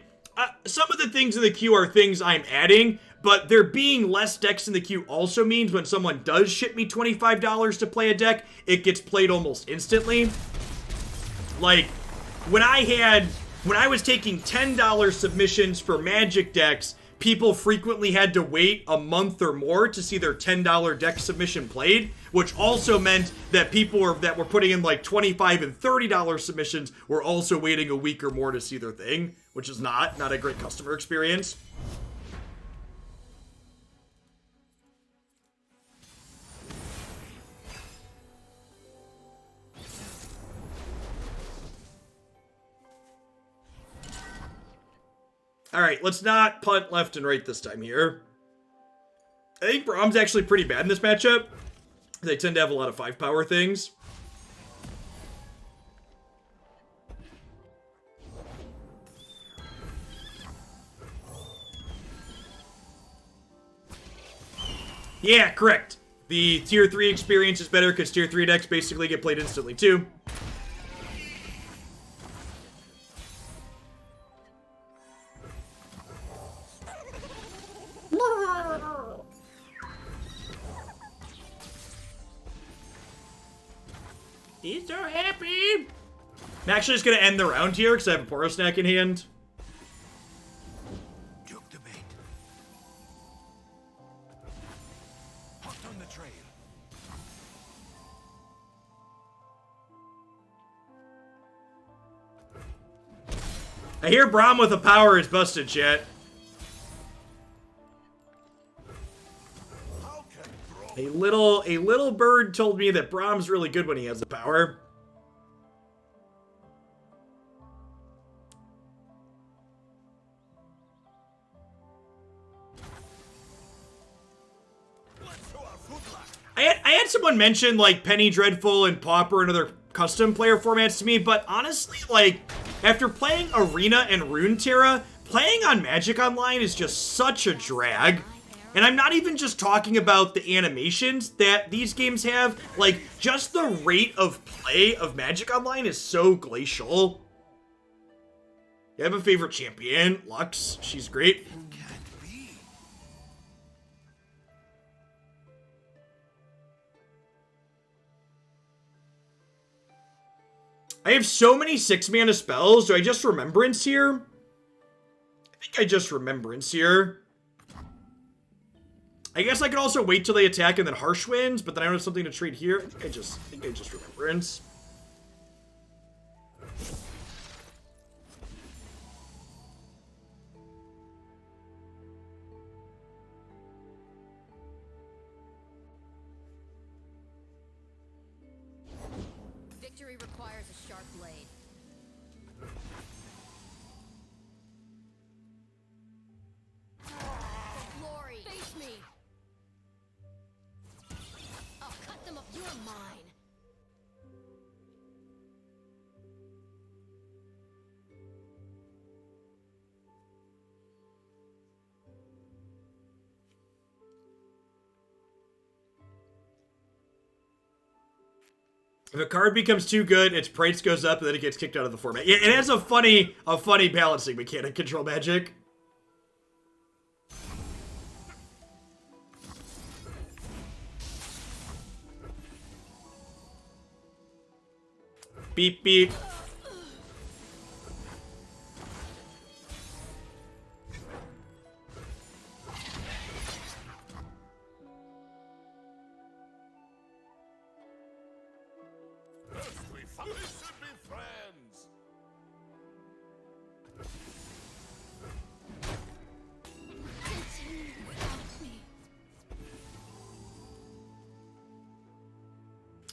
some of the things in the queue are things I'm adding, but there being less decks in the queue also means when someone does ship me $25 to play a deck, it gets played almost instantly. Like, when I was taking $10 submissions for Magic decks, people frequently had to wait a month or more to see their $10 deck submission played, which also meant that people that were putting in like $25 and $30 submissions were also waiting a week or more to see their thing, which is not a great customer experience. Alright, let's not punt left and right this time here. I think Brahm's actually pretty bad in this matchup. They tend to have a lot of 5-power things. Yeah, correct. The tier 3 experience is better because tier 3 decks basically get played instantly too. He's so happy. I'm actually just going to end the round here because I have a Poros snack in hand. Took the bait. Hot on the trail. I hear Braum with a power is busted, chat. A little bird told me that Braum's really good when he has the power. I had someone mention, like, Penny Dreadful and Pauper and other custom player formats to me, but honestly, like, after playing Arena and Runeterra, playing on Magic Online is just such a drag. And I'm not even just talking about the animations that these games have, like, just the rate of play of Magic Online is so glacial. I have a favorite champion, Lux. She's great. I have so many 6-mana spells. Do I just Remembrance here? I think I just Remembrance here. I guess I could also wait till they attack and then Harsh Winds, but then I don't have something to trade here. I think I just Remembrance. Victory requires a sharp blade. For glory, face me. I'll cut them up. You're mine. If a card becomes too good, its price goes up and then it gets kicked out of the format. Yeah, it has a funny balancing mechanic, Control Magic. Beep, beep. We finally should be friends. Continue without me.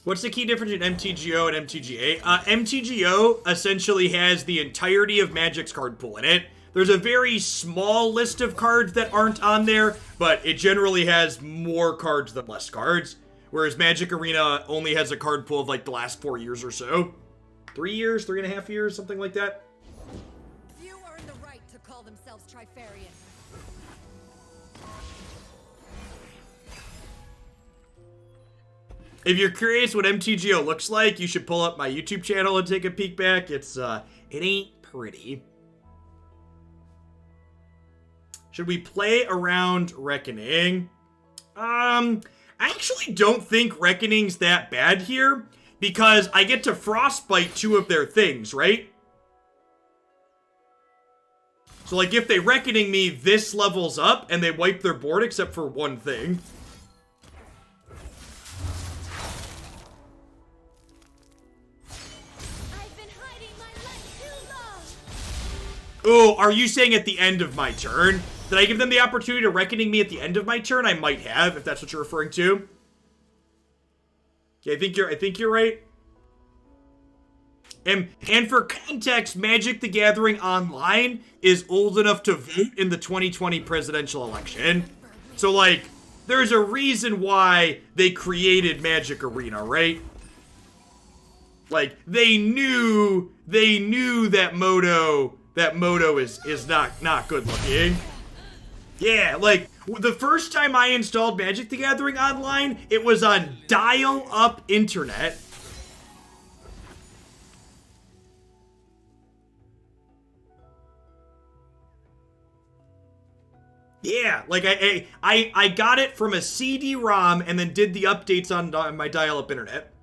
What's the key difference in MTGO and MTGA? MTGO essentially has the entirety of Magic's card pool in it. There's a very small list of cards that aren't on there, but it generally has more cards than less cards. Whereas Magic Arena only has a card pool of like the last 4 years or so. 3 years, 3.5 years, something like that. Few earn the right to call themselves Trifarian. If you're curious what MTGO looks like, you should pull up my YouTube channel and take a peek back. It ain't pretty. Should we play around Reckoning? I actually don't think Reckoning's that bad here, because I get to Frostbite 2 of their things, right? So, like, if they Reckoning me, this levels up, and they wipe their board except for one thing. I've been hiding my light too long. Oh, are you saying at the end of my turn? Did I give them the opportunity to Reckoning me at the end of my turn? I might have, if that's what you're referring to. Yeah, I think you're right. And for context, Magic the Gathering Online is old enough to vote in the 2020 presidential election. So, like, there's a reason why they created Magic Arena, right? Like, they knew that Moto is not good looking. Yeah, like, the first time I installed Magic the Gathering Online, it was on dial-up internet. Yeah, like, I got it from a CD-ROM and then did the updates on my dial-up internet.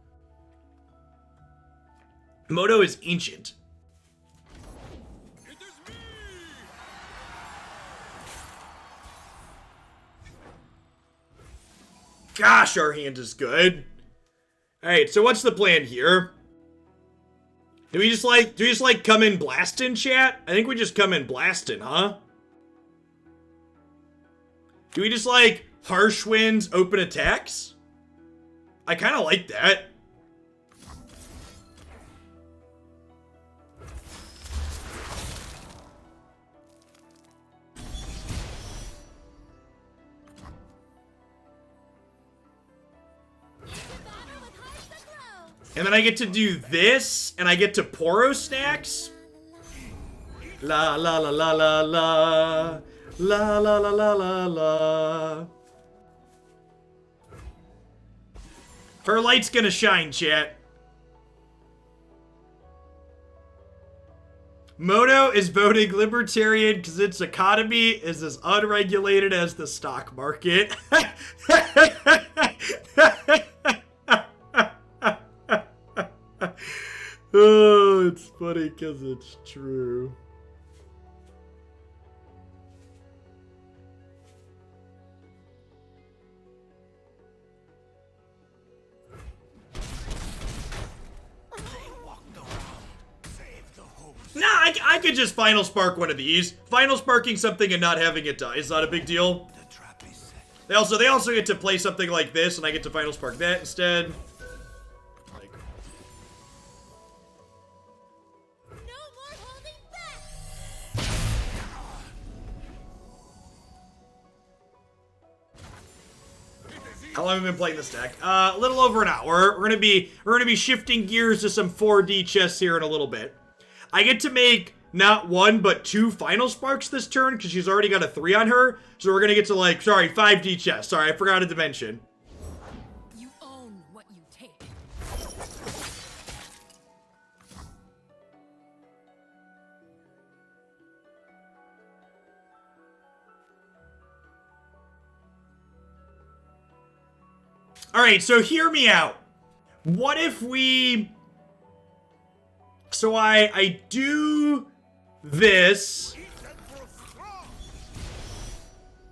Moto is ancient. Gosh, our hand is good. Alright, so what's the plan here? Do we just come in blasting, chat? I think we just come in blasting, huh? Do we just like Harsh Winds open attacks? I kind of like that. And then I get to do this, and I get to Poros stacks. La la la la la la. La la la la la la. Her light's gonna shine, chat. Moto is voting libertarian because its economy is as unregulated as the stock market. Oh, it's funny because it's true. Nah, I could just Final Spark one of these. Final Sparking something and not having it die is not a big deal. The trap is set. They also get to play something like this, and I get to Final Spark that instead. Like, No more holding back. how long have we been playing this deck? A little over an hour. We're gonna be shifting gears to some 4D chests here in a little bit. I get to make not one, but 2 Final Sparks this turn, because she's already got a 3 on her. So we're going to get to, like, 5D chests. Sorry, I forgot a dimension. You own what you take. Alright, so hear me out. What if we... So I do this,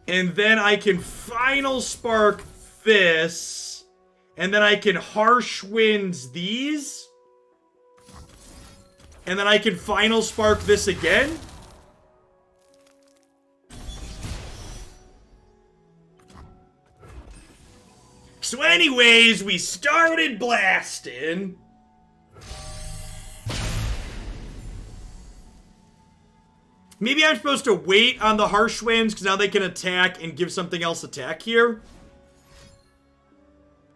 and then I can Final Spark this, and then I can Harsh Winds these, and then I can Final Spark this again? So anyways, we started blasting. Maybe I'm supposed to wait on the Harsh Winds, because now they can attack and give something else attack here.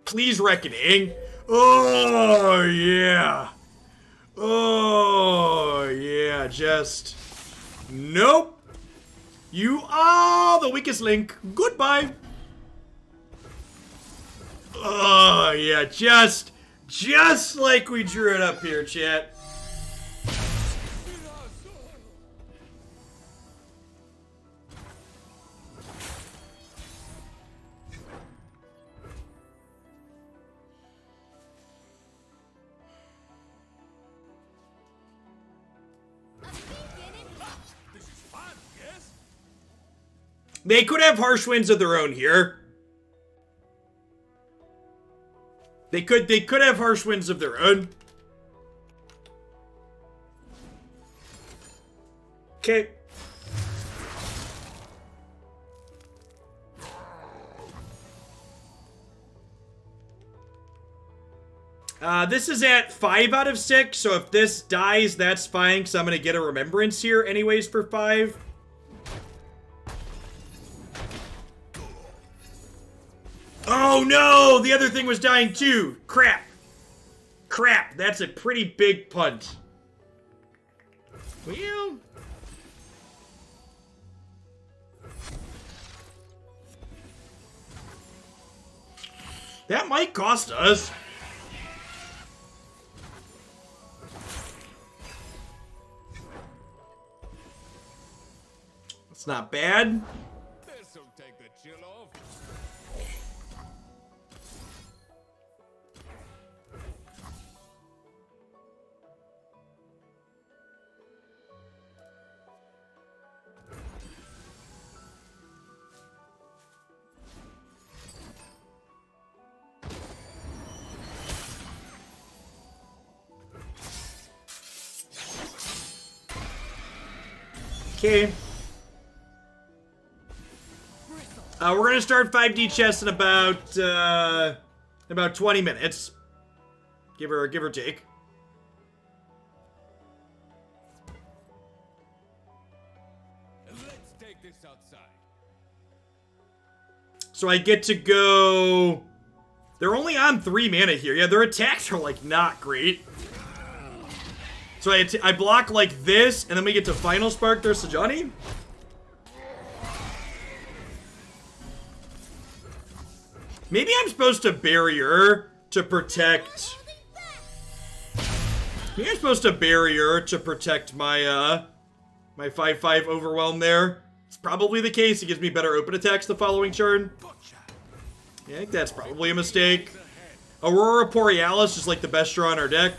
Please, Reckoning. Oh, yeah. Oh, yeah, just... Nope. You are the weakest link. Goodbye. Oh, yeah, just like we drew it up here, chat. They could have Harsh Winds of their own here. They could have Harsh Winds of their own. Okay. This is at 5 out of 6, so if this dies, that's fine, because I'm going to get a Remembrance here anyways for 5. Oh no! The other thing was dying too! Crap! Crap, that's a pretty big punt. Well... that might cost us. It's not bad. This'll take the chill off. Okay. We're gonna start 5D chess in about 20 minutes. Give or take. Let's take this outside. So I get to go They're only on 3 mana here. Yeah, their attacks are, like, not great. So I block like this, and then we get to Final Spark their Sejani. Maybe I'm supposed to Barrier to protect... Maybe I'm supposed to Barrier to protect my, my 5/5 Overwhelm there. It's probably the case. It gives me better open attacks the following turn. Yeah, I think that's probably a mistake. Aurora Borealis is like the best draw in our deck.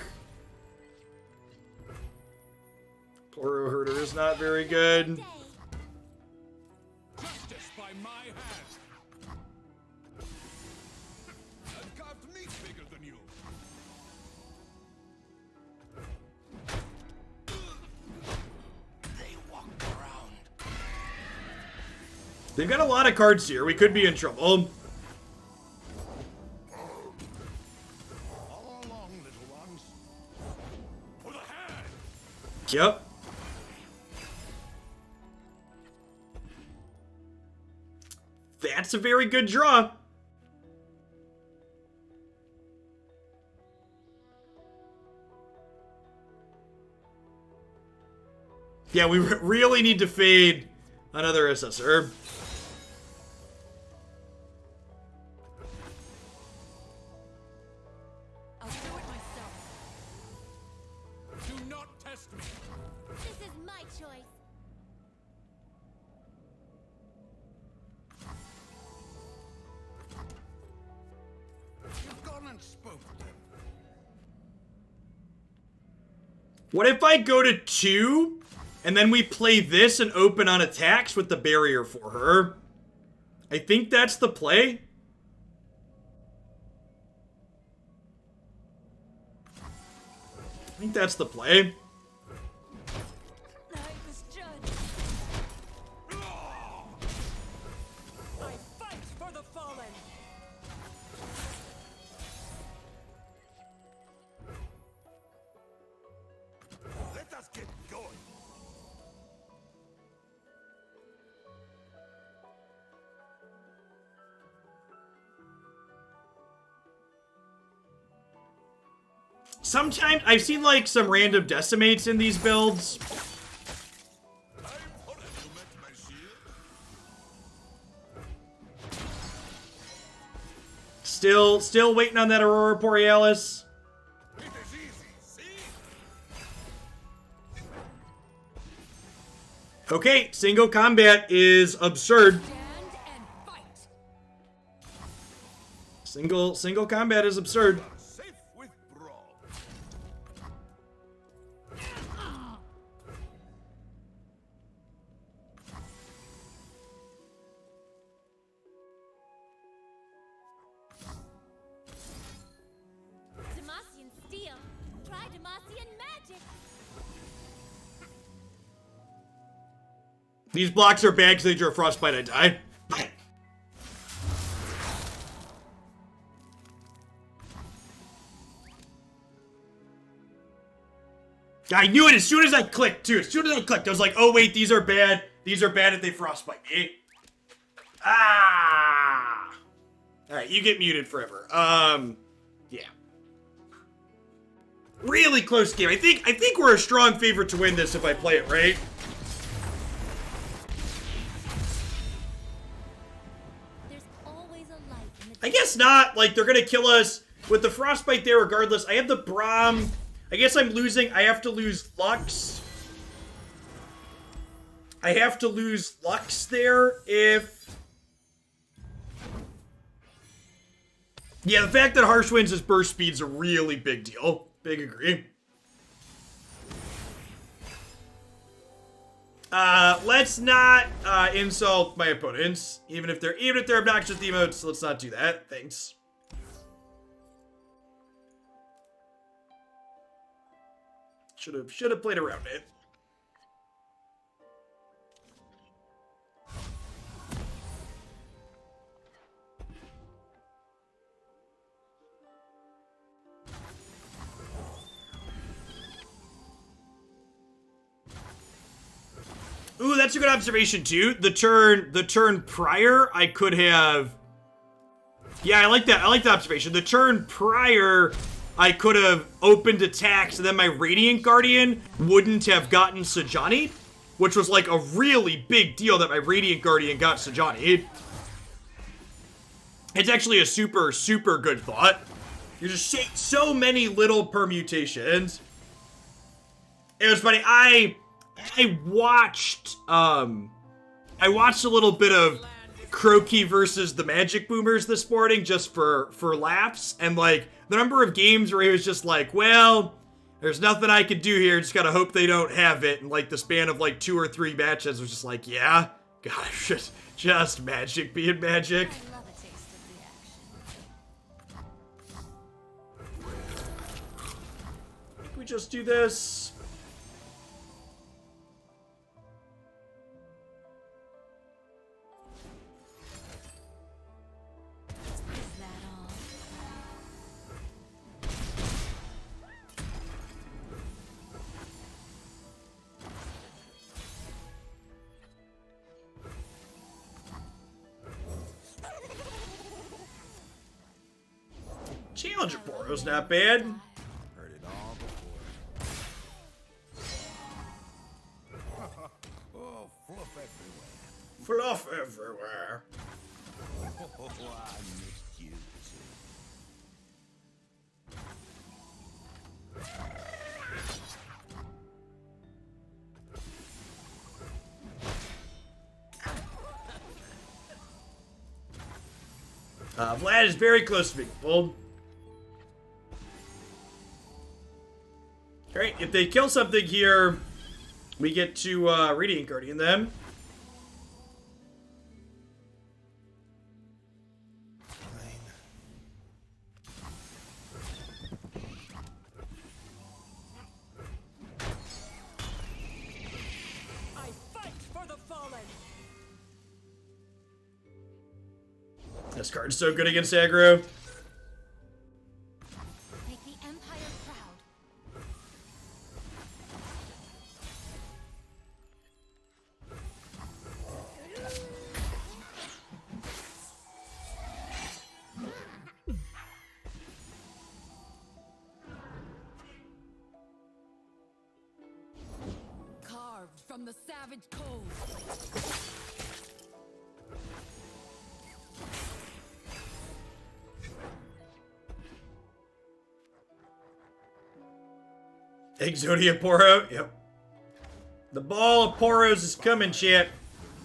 Poro Herder is not very good. Justice by my hand. I've carved meat bigger than you. They walk around. They've got a lot of cards here. We could be in trouble. All along, little ones. For the hand. Yep. That's a very good draw. Yeah, we really need to fade another Assessor. I'll do it myself. Do not test me. This is my choice. You've gone and spoke to them. What if I go to 2, and then we play this and open on attacks with the Barrier for her? I think that's the play. I think that's the play. I was judged. I fight for the fallen. Let us get going. Sometimes I've seen like some random decimates in these builds. I'm honored you met my shield. Still waiting on that Aurora Borealis. It is easy, see? Okay, single combat is absurd. Stand and fight. Single combat is absurd. Safe with Brawl. Demacian steel. Try Demacian magic. These blocks are bad because they drew a Frostbite, I die. I knew it as soon as I clicked, too. As soon as I clicked, I was like, oh, wait, these are bad. These are bad if they Frostbite me. Ah! Alright, you get muted forever. Yeah. Really close game. I think we're a strong favorite to win this if I play it right. There's always a light in the I guess not. Like, they're gonna kill us with the Frostbite there regardless. I have the Braum. I guess I'm losing. I have to lose Lux. I have to lose Lux there if... Yeah, the fact that Harsh Winds is burst speed's a really big deal. Big agree. Let's not insult my opponents, even if they're obnoxious with the emotes. Let's not do that. Thanks. Should have played around it. Ooh, that's a good observation too. The turn prior, I could have Yeah, I like that. I like the observation. The turn prior, I could have opened attacks, and then my Radiant Guardian wouldn't have gotten Sajani, which was like a really big deal that my Radiant Guardian got Sajani. It's actually a super, super good thought. You're just so many little permutations. It was funny. I watched a little bit of Crokey versus the Magic Boomers this morning just for laughs, and like the number of games where he was just like, well, there's nothing I can do here, just gotta hope they don't have it, and like the span of like 2 or 3 matches was just like, yeah, gosh, just Magic being Magic. I love a taste of the action. I think we just do this. Is that all? Challenger Poros, not bad. Heard it all before. Oh, fluff everywhere. Fluff everywhere. Oh, I missed you too. Vlad is very close to being pulled. Alright, if they kill something here, we get to Radiant Guardian them. I fight for the fallen. This card's so good against aggro. Make the Empire proud. Carved from the savage code. Exodia Poro, yep. The ball of Poros is coming, chat.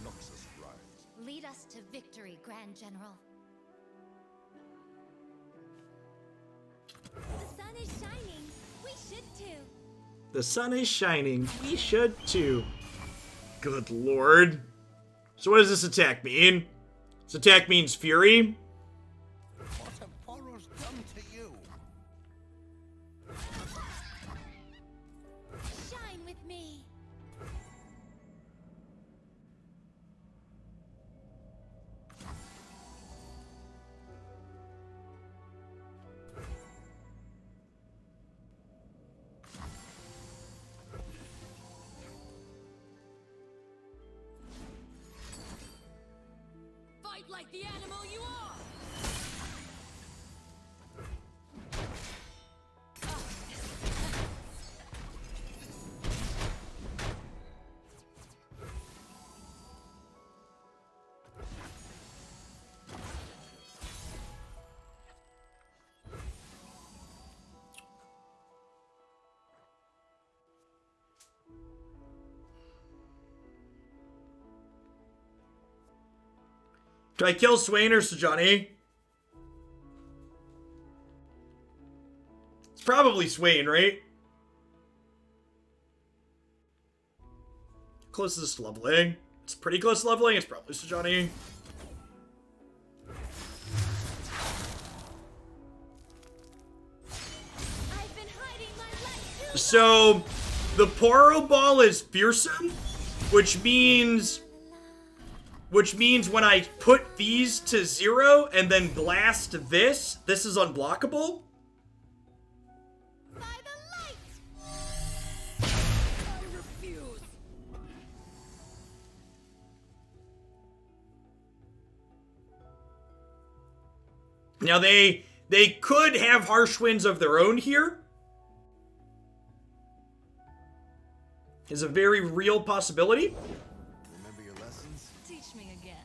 Noxus rise. Lead us to victory, Grand General. The sun is shining. We should too. The sun is shining. We should too. Good lord. So what does this attack mean? This attack means Fury. What have Poros done to you? Shine with me. Fight like the animal you are. Do I kill Swain or Sajani? It's probably Swain, right? Closest to leveling. It's pretty close to leveling. It's probably Sajani. I've been hiding my light too So, the Poro Ball is fearsome, which means when I put these to 0 and then blast this is unblockable. by the light. I refuse. Now they could have harsh winds of their own here. Is a very real possibility. Remember your lessons? Teach me again,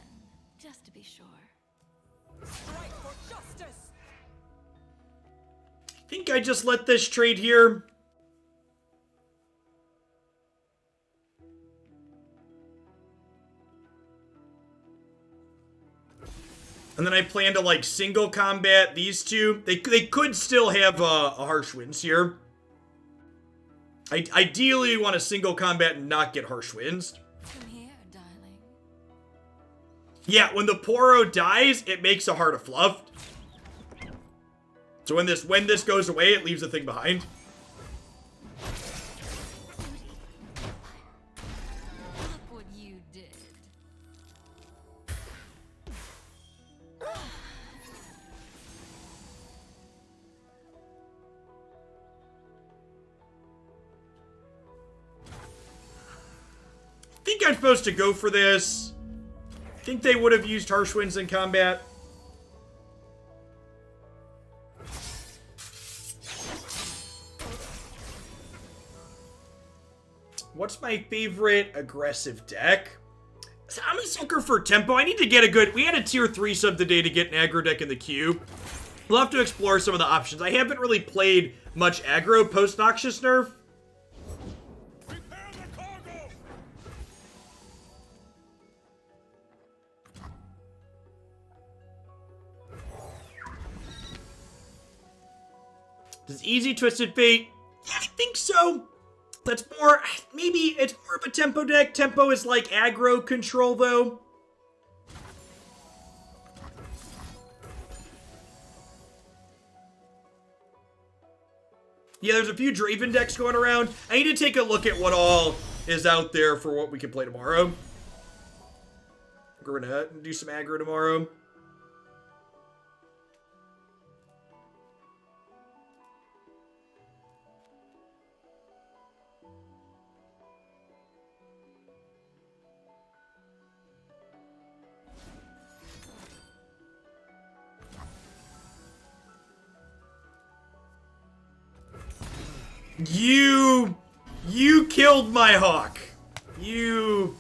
just to be sure. Strike for justice. I think I just let this trade here. And then I plan to like single combat these two. They could still have a harsh winds here. I ideally want to single combat and not get harsh winds. Come here, darling. Yeah, when the Poro dies, it makes a Heart of Fluff. So when this goes away, it leaves a thing behind. Look what you did. I think I'm supposed to go for this. I think they would have used harsh winds in combat. What's my favorite aggressive deck? I'm a sucker for tempo. I need to get a good... We had a tier 3 sub today to get an aggro deck in the queue. We'll have to explore some of the options. I haven't really played much aggro post-Noxious nerf. Prepare the cargo! Does Easy Twisted Fate? Yeah, I think so. That's more... Maybe it's more of a tempo deck. Tempo is like aggro control, though. Yeah, there's a few Draven decks going around. I need to take a look at what all is out there for what we can play tomorrow. We're gonna do some aggro tomorrow. You killed my hawk. You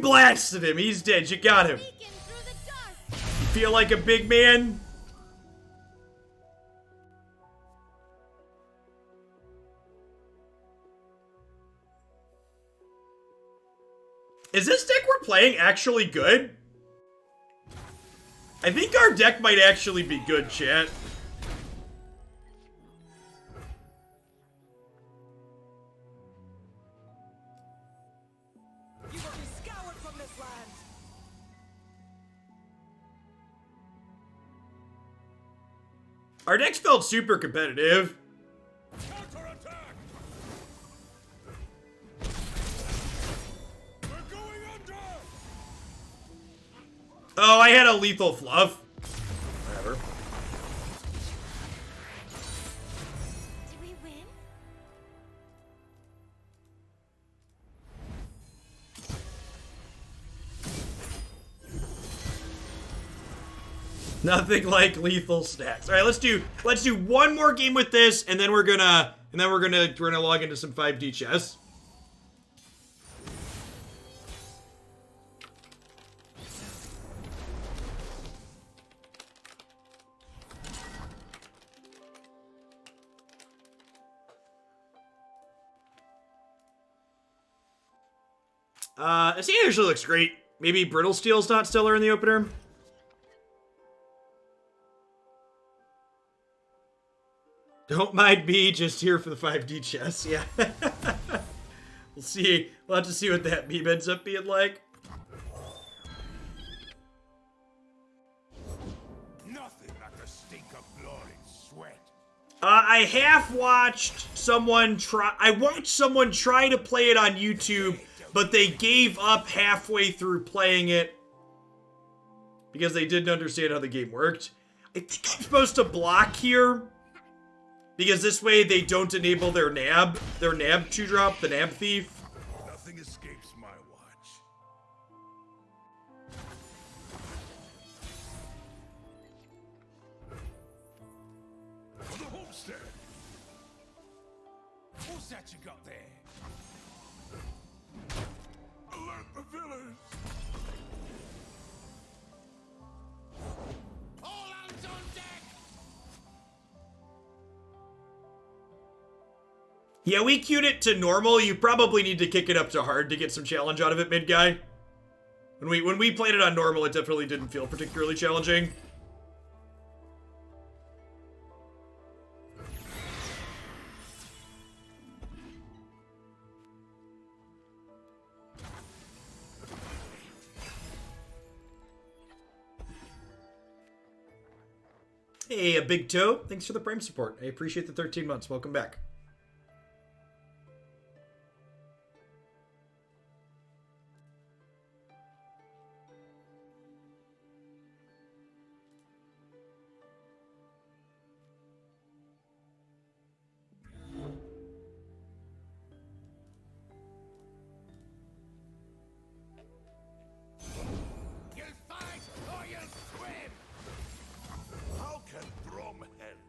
blasted him. He's dead. You got him. Beacon through the dark. You feel like a big man? Is this deck we're playing actually good? I think our deck might actually be good, chat. You will be scoured from this land. Our decks felt super competitive. Counterattack! We're going under! Oh, I had a lethal fluff. Whatever. Do we win? Nothing like lethal stacks. All right, let's do one more game with this, and then we're gonna log into some 5D chess. This game actually looks great. Maybe Brittle Steel's not stellar in the opener. Don't mind me, just here for the 5D chess. Yeah. We'll see. We'll have to see what that meme ends up being like. Nothing like the stink of blood and sweat. I half watched someone try. I watched someone try to play it on YouTube, but they gave up halfway through playing it because they didn't understand how the game worked. I think I'm supposed to block here because this way they don't enable their nab 2-drop, the nab thief. Nothing escapes my watch. that you got there? Alert the village! All hands on deck! Yeah, we queued it to normal. You probably need to kick it up to hard to get some challenge out of it, mid guy. When we played it on normal, it definitely didn't feel particularly challenging. Hey, a Big Toe. Thanks for the Prime support. I appreciate the 13 months. Welcome back. You'll fight or you'll swim! How can Brom help?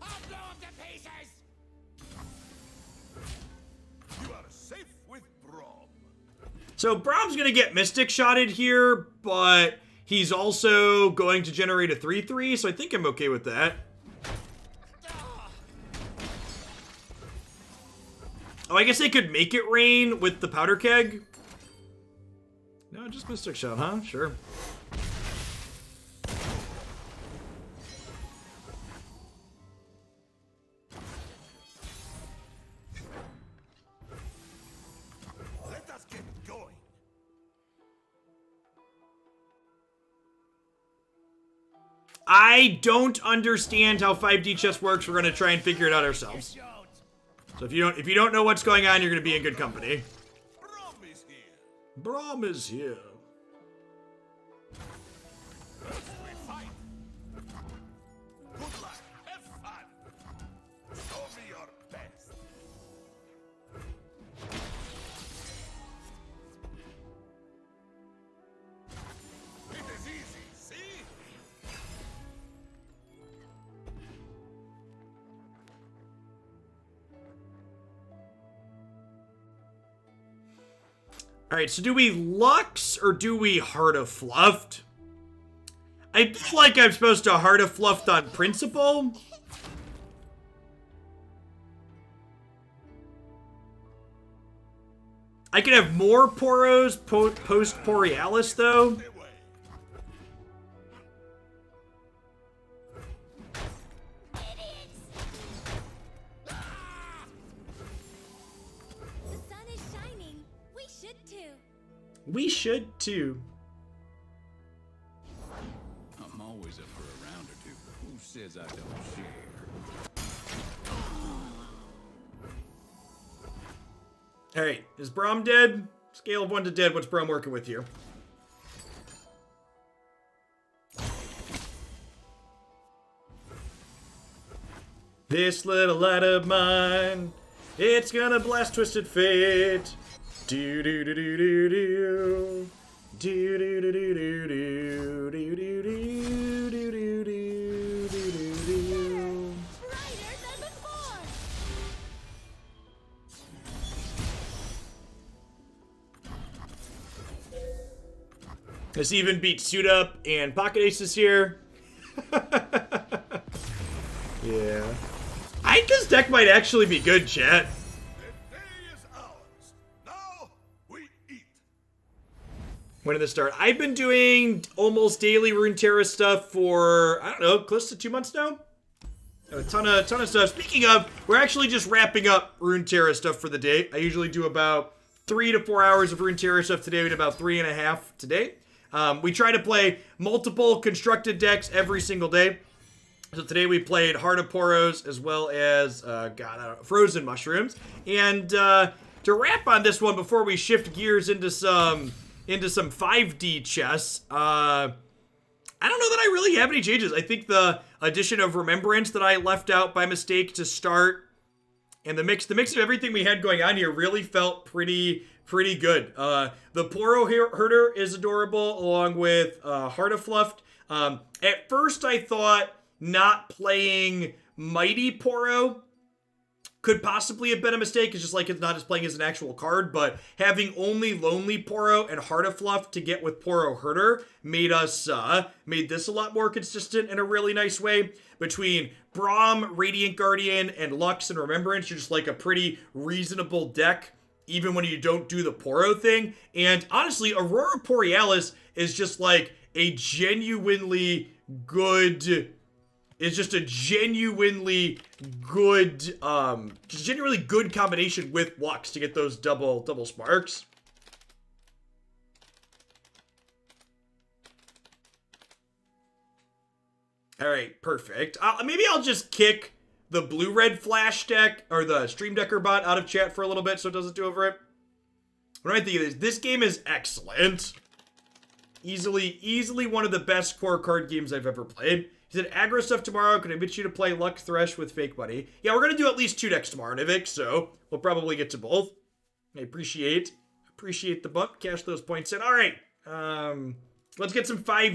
I'll blow up the pieces! You are safe with Brom. So Brom's going to get Mystic Shotted here, but he's also going to generate a 3/3, so I think I'm okay with that. Oh, I guess they could make it rain with the Powder Keg. No, just Mystic Shot, huh? Sure. Let us get going. I don't understand how 5D chess works. We're gonna try and figure it out ourselves. So if you don't know what's going on, you're gonna be in good company. Brom is here. Brom is here. First we fight. Good luck. Have fun. Show me your best. It is easy, see? All right, so do we Lux or do we Heart of Fluffed? I feel like I'm supposed to Heart of Fluffed on principle. I could have more Poros post Borealis though. Away. The sun is shining. We should too. We should too. I'm always up for a round or two. Who says I don't share? All right, is Brom dead? Scale of 1 to dead, what's Brom working with here? This little light of mine, it's gonna blast Twisted Fate. Do do do do do do. Do do do do do do do do do do do do do do. Brighter than before. This even beats Suit Up and Pocket Aces here. Yeah. I think this deck might actually be good, chat. The day is ours. Now we eat. When did this start? I've been doing almost daily Runeterra stuff for, I don't know, close to 2 months now. A ton of stuff. Speaking of, we're actually just wrapping up Runeterra stuff for the day. I usually do about 3 to 4 hours of Runeterra stuff today. We did about 3.5 today. We try to play multiple constructed decks every single day. So today we played Heart of Poros as well as Frozen Mushrooms. And to wrap on this one before we shift gears into some 5D chess, I don't know that I really have any changes. I think the addition of Remembrance that I left out by mistake to start, and the mix of everything we had going on here really felt pretty good. The Poro Herder is adorable, along with Heart of Fluffed. At first I thought not playing Mighty Poro could possibly have been a mistake. It's just like it's not as playing as an actual card, but having only Lonely Poro and Heart of Fluff to get with Poro Herder made this a lot more consistent in a really nice way. Between Braum, Radiant Guardian, and Lux and Remembrance, you're just like a pretty reasonable deck, even when you don't do the Poro thing. And honestly, Aurora Borealis is just like a genuinely good... It's just a genuinely good combination with Lux to get those double sparks. All right, perfect. Maybe I'll just kick the blue-red flash deck or the Stream Decker bot out of chat for a little bit so it doesn't do over it. What do I think of this? This game is excellent. Easily one of the best core card games I've ever played. He said, aggro stuff tomorrow. Can I get you to play Luck Thresh with Fake Money? Yeah, we're going to do at least 2 decks tomorrow, Nivik, so we'll probably get to both. I appreciate the bump. Cash those points in. All right. Let's get some 5